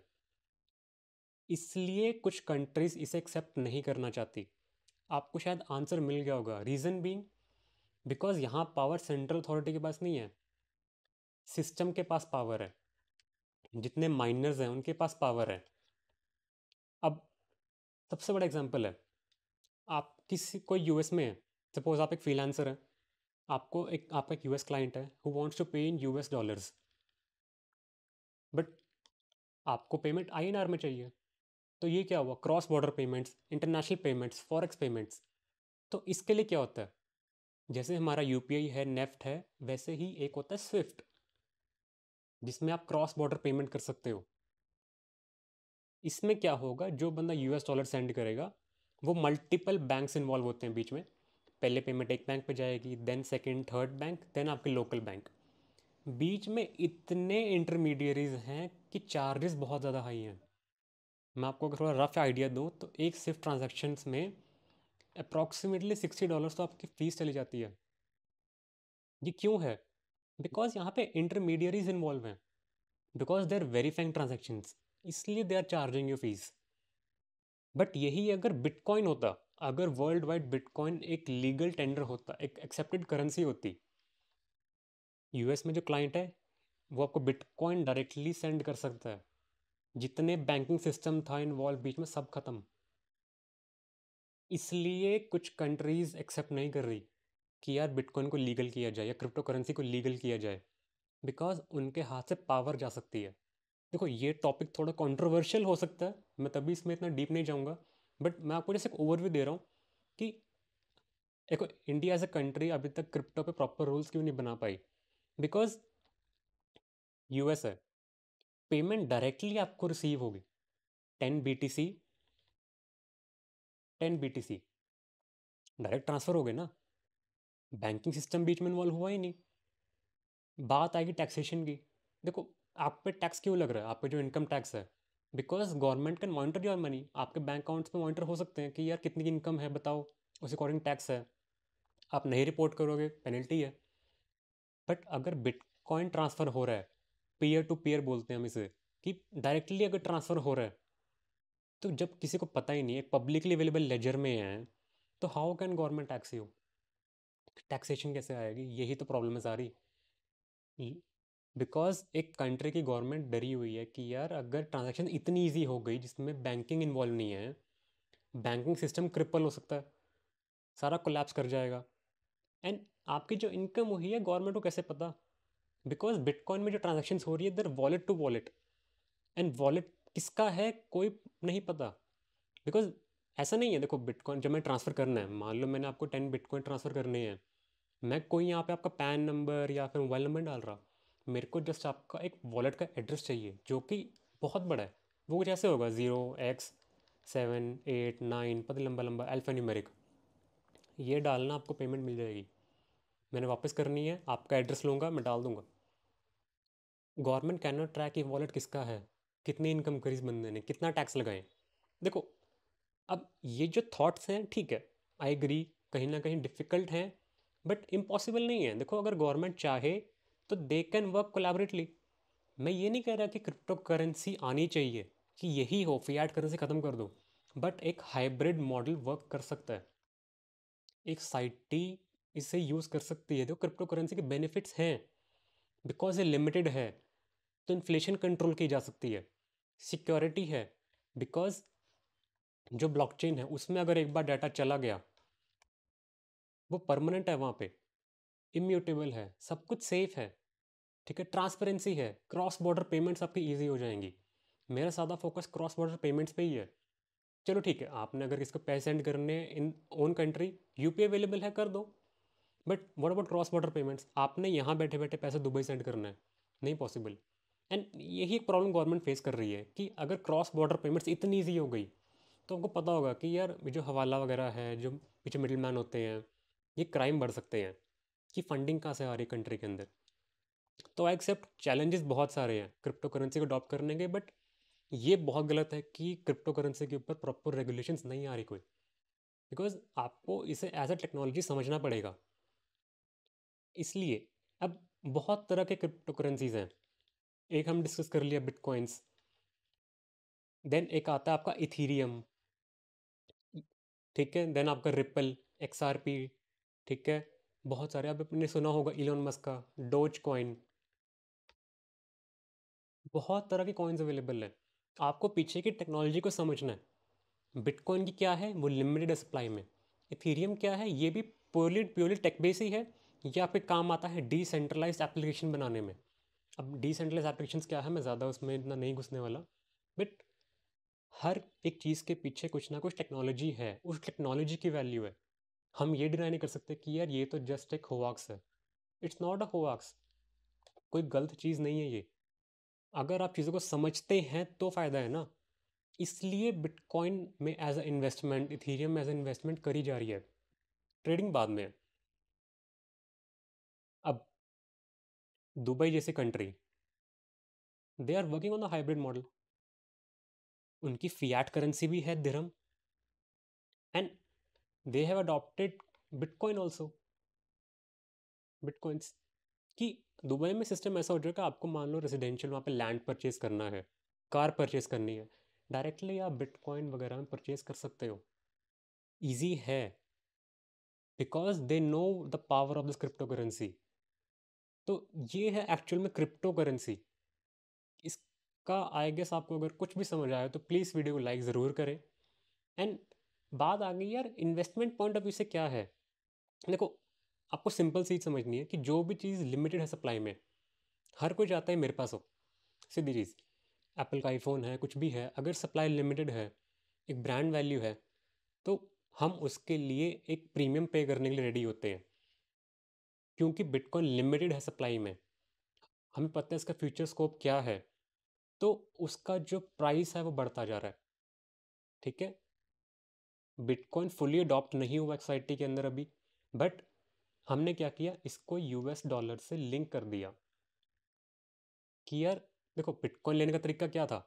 इसलिए कुछ कंट्रीज इसे एक्सेप्ट नहीं करना चाहती। आपको शायद आंसर मिल गया होगा, रीज़न बीइंग बिकॉज यहाँ पावर सेंट्रल अथॉरिटी के पास नहीं है, सिस्टम के पास पावर है। जितने माइनर्स हैं उनके पास पावर है। अब सबसे बड़ा एग्जांपल है, आप किसी कोई यूएस में है, सपोज आप एक फ्रीलांसर हैं, आपका एक यूएस क्लाइंट है हु वांट्स टू पे इन यूएस डॉलर्स, बट आपको पेमेंट आईएनआर में चाहिए। तो ये क्या हुआ, cross border payments, international payments, forex payments. तो इसके लिए क्या होता है, जैसे हमारा यूपीआई है, नेफ्ट है, वैसे ही एक होता है स्विफ्ट, जिसमें आप क्रॉस बॉर्डर पेमेंट कर सकते हो। इसमें क्या होगा, जो बंदा यूएस डॉलर सेंड करेगा वो मल्टीपल बैंक्स इन्वॉल्व होते हैं बीच में। पहले पेमेंट एक बैंक पे जाएगी, then second third bank, then आपके लोकल बैंक। बीच में इतने इंटरमीडियरीज हैं कि चार्जेस बहुत ज़्यादा हाई हैं। मैं आपको अगर थोड़ा रफ आइडिया दूँ तो एक सिर्फ ट्रांजैक्शंस में अप्रॉक्सीमेटली $60 तो आपकी फ़ीस चली जाती है। ये क्यों है? बिकॉज यहाँ पे इंटरमीडियरीज इन्वॉल्व हैं, because they are verifying transactions, इसलिए they are charging you fees. But यही अगर बिटकॉइन होता, अगर वर्ल्ड वाइड बिटकॉइन एक लीगल टेंडर होता, एक एक्सेप्टेड करेंसी होती, यूएस में जो क्लाइंट है वो आपको बिटकॉइन डायरेक्टली सेंड कर सकता है। जितने बैंकिंग सिस्टम था इन्वॉल्व बीच में सब खत्म। इसलिए कुछ कंट्रीज एक्सेप्ट नहीं कर रही कि यार बिटकॉइन को लीगल किया जाए या क्रिप्टो करेंसी को लीगल किया जाए, बिकॉज उनके हाथ से पावर जा सकती है। देखो ये टॉपिक थोड़ा कंट्रोवर्शियल हो सकता है, मैं तभी इसमें इतना डीप नहीं जाऊंगा, बट मैं आपको जैसे एक ओवरव्यू दे रहा हूँ कि देखो इंडिया एज अ कंट्री अभी तक क्रिप्टो पे प्रॉपर रूल्स क्यों नहीं बना पाई, बिकॉज यूएस है, पेमेंट डायरेक्टली आपको रिसीव होगी। 10 BTC, 10 BTC डायरेक्ट ट्रांसफर हो गए ना, बैंकिंग सिस्टम बीच में इन्वॉल्व हुआ ही नहीं। बात आएगी टैक्सेशन की। देखो आप पे टैक्स क्यों लग रहा है, आप पे जो इनकम टैक्स है, because government can monitor your money. आपके बैंक अकाउंट्स में मॉनिटर हो सकते हैं कि यार कितनी इनकम है बताओ, उस अकॉर्डिंग टैक्स है। आप नहीं रिपोर्ट करोगे पेनल्टी है। बट अगर बिटकॉइन ट्रांसफ़र हो रहा है, पीयर टू पीयर बोलते हैं हम इसे, कि डायरेक्टली अगर ट्रांसफ़र हो रहा है, तो जब किसी को पता ही नहीं है, पब्लिकली अवेलेबल लेजर में है, तो how can government tax you? Taxation कैसे आएगी, यही तो प्रॉब्लम है सारी। बिकॉज एक कंट्री की गवर्नमेंट डरी हुई है कि यार अगर ट्रांजैक्शन इतनी ईजी हो गई जिसमें बैंकिंग इन्वॉल्व नहीं है, बैंकिंग सिस्टम क्रिपल हो सकता है, सारा कोलैप्स कर जाएगा। एंड आपकी जो इनकम हुई है गवर्नमेंट को कैसे पता? बिकॉज बिटकॉइन में जो ट्रांजेक्शन हो रही है, through wallet to wallet, and wallet किसका है कोई नहीं पता। बिकॉज ऐसा नहीं है, देखो बिटकॉइन जब मैं ट्रांसफ़र करना है, मान लो मैंने आपको 10 बिटकॉइन ट्रांसफ़र करने हैं, मैं कोई यहाँ पे आपका पैन नंबर या फिर मोबाइल नंबर डाल रहा, मेरे को जस्ट आपका एक वॉलेट का एड्रेस चाहिए जो कि बहुत बड़ा है। वो कुछ ऐसे होगा 0x7 8 9, पता लंबा लंबा अल्फ़ा न्यूमेरिक। ये डालना, आपको पेमेंट मिल जाएगी। मैंने वापस करनी है, आपका एड्रेस लूँगा, मैं डाल दूँगा। गवर्नमेंट कैन नॉट ट्रैक ये वॉलेट किसका है, कितनी इनकम करी इस बंदे ने, कितना टैक्स लगाए। देखो अब ये जो थॉट्स हैं, ठीक है, आई एग्री, कहीं ना कहीं डिफ़िकल्ट हैं, बट इम्पॉसिबल नहीं है। देखो अगर गवर्नमेंट चाहे तो दे कैन वर्क कोलैबोरेटली। मैं ये नहीं कह रहा कि क्रिप्टो करेंसी आनी चाहिए, कि यही हो फियाट करेंसी ख़त्म कर दो, बट एक हाइब्रिड मॉडल वर्क कर सकता है। एक साइटी इसे यूज़ कर सकती है। देखो क्रिप्टो करेंसी के बेनिफिट्स हैं, बिकॉज ये लिमिटेड है तो इन्फ्लेशन कंट्रोल की जा सकती है। सिक्योरिटी है, बिकॉज जो ब्लॉकचेन है उसमें अगर एक बार डाटा चला गया, वो परमानेंट है वहाँ पे, इम्यूटेबल है, सब कुछ सेफ है। ठीक है, ट्रांसपेरेंसी है, क्रॉस बॉर्डर पेमेंट्स आपकी ईजी हो जाएंगी। मेरा ज़्यादा फोकस क्रॉस बॉर्डर पेमेंट्स पे ही है। चलो ठीक है, आपने अगर किसको पैसे सेंड करने इन ओन कंट्री, यूपीआई अवेलेबल है, कर दो। But what about cross border payments? आपने यहाँ बैठे बैठे पैसे दुबई सेंड करना है, नहीं पॉसिबल। एंड यही एक प्रॉब्लम गवर्नमेंट फेस कर रही है कि अगर क्रॉस बॉर्डर पेमेंट्स इतनी ईजी हो गई, तो आपको पता होगा कि यार ये जो हवाला वगैरह है, जो पीछे मिडिल मैन होते हैं, ये क्राइम बढ़ सकते हैं कि फंडिंग कहाँ से आ रही है कंट्री के अंदर। तो आई एक्सेप्ट चैलेंजेस बहुत सारे हैं क्रिप्टो करेंसी को अडॉप्ट करने के, बट ये बहुत गलत है कि क्रिप्टो करेंसी के ऊपर प्रॉपर रेगुलेशंस नहीं आ रही कोई। बिकॉज आपको इसे एज अ टेक्नोलॉजी समझना पड़ेगा। इसलिए अब बहुत तरह के क्रिप्टो करेंसीज हैं। एक हम डिस्कस कर लिया बिटकॉइंस, देन एक आता है आपका इथीरियम, ठीक है, देन आपका रिपल, एक्सआरपी, ठीक है, बहुत सारे। अब आपने सुना होगा इलोन मस्क का डोज कॉइन। बहुत तरह के कॉइन्स अवेलेबल हैं, आपको पीछे की टेक्नोलॉजी को समझना है। बिटकॉइन की क्या है, वो लिमिटेड सप्लाई में। इथीरियम क्या है, ये भी प्योरली प्योरली टेक बेस ही है। ये आपके काम आता है डिसेंट्रलाइज्ड एप्लीकेशन बनाने में। अब डिसेंट्रलाइज एप्लीकेशंस क्या है, मैं ज़्यादा उसमें इतना नहीं घुसने वाला, बट हर एक चीज़ के पीछे कुछ ना कुछ टेक्नोलॉजी है, उस टेक्नोलॉजी की वैल्यू है। हम ये डिनाई नहीं कर सकते कि यार ये तो जस्ट एक होवाक्स है। इट्स नॉट अ होवाक्स, कोई गलत चीज़ नहीं है ये। अगर आप चीज़ों को समझते हैं तो फ़ायदा है ना। इसलिए बिटकॉइन में एज अ इन्वेस्टमेंट, इथीरियम में एज अ इन्वेस्टमेंट करी जा रही है, ट्रेडिंग बाद में है। अब दुबई जैसी country, they are working on the hybrid model. उनकी फियाट करेंसी भी है dirham, and they have adopted bitcoin also, bitcoins. कि दुबई में सिस्टम ऐसा हो जाएगा, आपको मान लो रेजिडेंशियल वहाँ पे लैंड परचेज करना है, कार परचेज करनी है, डायरेक्टली आप बिटकॉइन वगैरह में परचेज कर सकते हो। ईजी है, because they know the power of this crypto currency. तो ये है एक्चुअल में क्रिप्टो करेंसी। इसका आई गेस आपको अगर कुछ भी समझ आया तो प्लीज़ वीडियो को लाइक ज़रूर करें। एंड बात आ गई यार इन्वेस्टमेंट पॉइंट ऑफ व्यू से क्या है। देखो, आपको सिंपल चीज़ समझनी है कि जो भी चीज़ लिमिटेड है सप्लाई में, हर कोई चाहता है मेरे पास हो। सीधी चीज़, एप्पल का आईफोन है, कुछ भी है, अगर सप्लाई लिमिटेड है, एक ब्रांड वैल्यू है, तो हम उसके लिए एक प्रीमियम पे करने के लिए रेडी होते हैं। क्योंकि बिटकॉइन लिमिटेड है सप्लाई में, हमें पता है इसका फ्यूचर स्कोप क्या है, तो उसका जो प्राइस है वो बढ़ता जा रहा है। ठीक है, बिटकॉइन फुली अडॉप्ट नहीं हुआ सोसाइटी के अंदर अभी, बट हमने क्या किया, इसको यूएस डॉलर से लिंक कर दिया कि यार देखो, बिटकॉइन लेने का तरीका क्या था,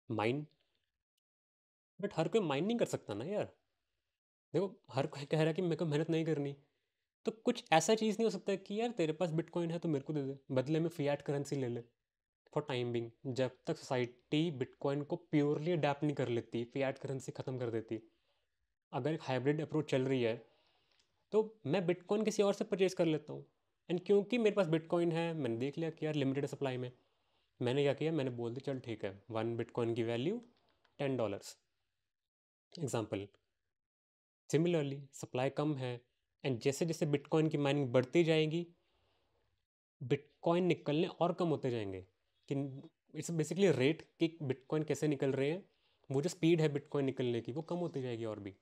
माइन। बट हर कोई माइन नहीं कर सकता ना यार। देखो, हर कोई कह रहा है कि मेरे को मेहनत नहीं करनी, तो कुछ ऐसा चीज़ नहीं हो सकता कि यार तेरे पास बिटकॉइन है तो मेरे को दे दे, बदले में फियाट करेंसी ले ले। फॉर टाइम बिंग, जब तक सोसाइटी बिटकॉइन को प्योरली अडेप्ट नहीं कर लेती, फियाट करेंसी ख़त्म कर देती, अगर एक हाइब्रिड अप्रोच चल रही है, तो मैं बिटकॉइन किसी और से परचेज कर लेता हूँ। एंड क्योंकि मेरे पास बिटकॉइन है, मैंने देख लिया कि यार लिमिटेड सप्लाई में, मैंने क्या किया, मैंने बोल दिया चल ठीक है, 1 बिटकॉइन की वैल्यू $10, एग्जाम्पल। सिमिलरली सप्लाई कम है, एंड जैसे जैसे बिटकॉइन की माइनिंग बढ़ती जाएगी, बिटकॉइन निकलने और कम होते जाएंगे। कि इट्स बेसिकली रेट कि बिटकॉइन कैसे निकल रहे हैं, वो जो स्पीड है बिटकॉइन निकलने की वो कम होती जाएगी, और भी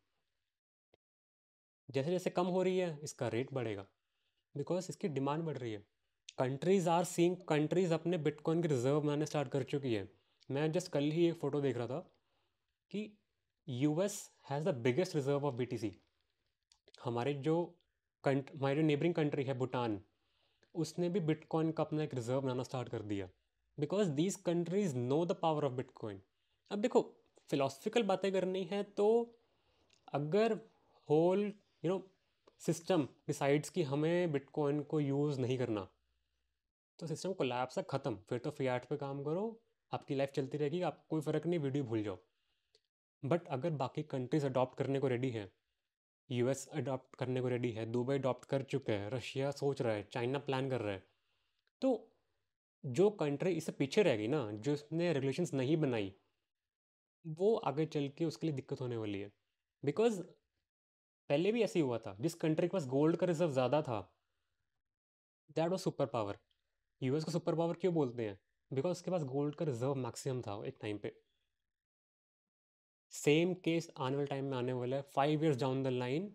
जैसे जैसे कम हो रही है इसका रेट बढ़ेगा, बिकॉज इसकी डिमांड बढ़ रही है। कंट्रीज आर सीइंग, कंट्रीज अपने बिटकॉइन के रिजर्व बनाने स्टार्ट कर चुकी है। मैं जस्ट कल ही एक फ़ोटो देख रहा था कि US has the biggest reserve of BTC. हमारे जो हमारी जो नेबरिंग कंट्री है भूटान, उसने भी बिटकॉइन का अपना एक रिजर्व बनाना स्टार्ट कर दिया, because these countries know the power of bitcoin. अब देखो, फिलोसफिकल बातें करनी है तो अगर होल सिस्टम डिसाइड्स कि हमें बिटकॉइन को यूज़ नहीं करना, तो सिस्टम कोलैप्स है, ख़त्म। फिर तो फियाट पे काम करो, आपकी लाइफ चलती रहेगी, आपको कोई फ़र्क नहीं, वीडियो भूल जाओ। बट अगर बाकी कंट्रीज अडॉप्ट करने को रेडी है, यूएस अडॉप्ट करने को रेडी है, दुबई अडॉप्ट कर चुके हैं, रशिया सोच रहा है, चाइना प्लान कर रहा है, तो जो कंट्री इससे पीछे रह गई ना, जो इसने रेगुलेशंस नहीं बनाई, वो आगे चल के उसके लिए दिक्कत होने वाली है। बिकॉज पहले भी ऐसे ही हुआ था, जिस कंट्री के पास गोल्ड का रिजर्व ज़्यादा था, that was super power. US को सुपर पावर क्यों बोलते हैं? बिकॉज उसके पास गोल्ड का रिजर्व मैक्सिमम था एक टाइम पे। सेम केस आने वाले टाइम में आने वाला है, 5 years डाउन द लाइन।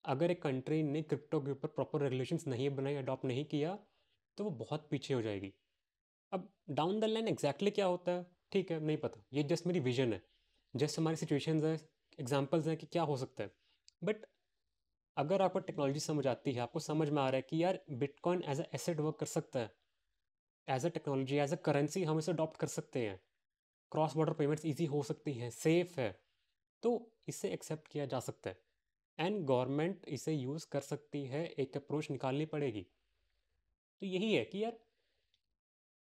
अगर एक कंट्री ने क्रिप्टो के ऊपर प्रॉपर रेगुलेशंस नहीं बनाई, अडॉप्ट नहीं किया, तो वो बहुत पीछे हो जाएगी। अब डाउन द लाइन एग्जैक्टली क्या होता है, ठीक है, नहीं पता, ये जस्ट मेरी विजन है, जस्ट हमारी सिचुएशंस है, एग्जांपल्स हैं कि क्या हो सकता है। बट अगर आपको टेक्नोलॉजी समझ आती है, आपको समझ में आ रहा है कि यार bitcoin as a asset work कर सकता है, as a technology, as a currency हम इसे अडॉप्ट कर सकते हैं, क्रॉस बॉर्डर पेमेंट्स ईजी हो सकती हैं, सेफ है, तो इसे एक्सेप्ट किया जा सकता है एंड गवर्नमेंट इसे यूज़ कर सकती है, एक अप्रोच निकालनी पड़ेगी। तो यही है कि यार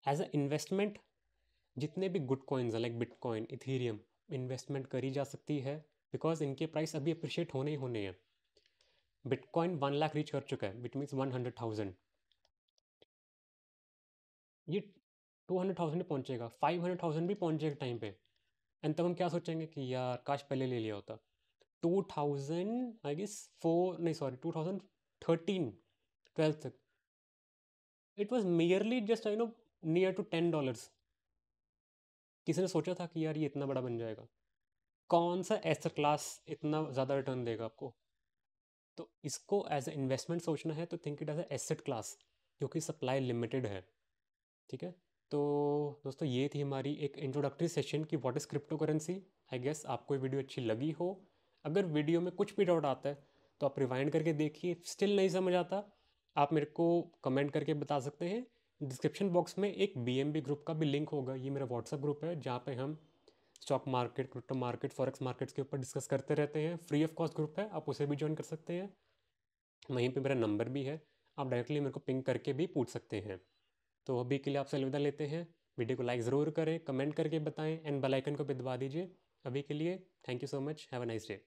एज अ इन्वेस्टमेंट जितने भी गुड कॉइन्स हैं लाइक बिटकॉइन, इथीरियम, इन्वेस्टमेंट करी जा सकती है, बिकॉज इनके प्राइस अभी अप्रिशिएट होने ही होने हैं। बिटकॉइन 1 लाख रीच कर चुका है, विच मीन्स 100,000। ये 200,000 भी पहुंचेगा, 500,000 भी पहुंचेगा टाइम पे। एंड तब हम क्या सोचेंगे कि यार काश पहले ले लिया होता। 2000 आई गेस 4, नहीं सॉरी, 2013 12 तक it was merely just near to $10। किसी ने सोचा था कि यार ये इतना बड़ा बन जाएगा? कौन सा एसेट क्लास इतना ज़्यादा रिटर्न देगा आपको? तो इसको एज ए इन्वेस्टमेंट सोचना है तो think it as a asset class, क्योंकि सप्लाई लिमिटेड है। ठीक है। तो दोस्तों ये थी हमारी एक इंट्रोडक्टरी सेशन की what is crypto currency. I guess आपको ये वीडियो अच्छी लगी हो। अगर वीडियो में कुछ भी डाउट आता है तो आप रिवाइंड करके देखिए, स्टिल नहीं समझ आता आप मेरे को कमेंट करके बता सकते हैं। डिस्क्रिप्शन बॉक्स में एक बीएमबी ग्रुप का भी लिंक होगा, ये मेरा व्हाट्सअप ग्रुप है जहाँ पे हम stock market, crypto market, forex markets के ऊपर डिस्कस करते रहते हैं। फ्री ऑफ कॉस्ट ग्रुप है, आप उसे भी ज्वाइन कर सकते हैं। वहीं पे मेरा नंबर भी है, आप डायरेक्टली मेरे को पिंग करके भी पूछ सकते हैं। तो अभी के लिए आपसे अलविदा लेते हैं। वीडियो को लाइक ज़रूर करें, कमेंट करके बताएं एंड बेल आइकन को भी दबा दीजिए। अभी के लिए thank you so much, have a nice day.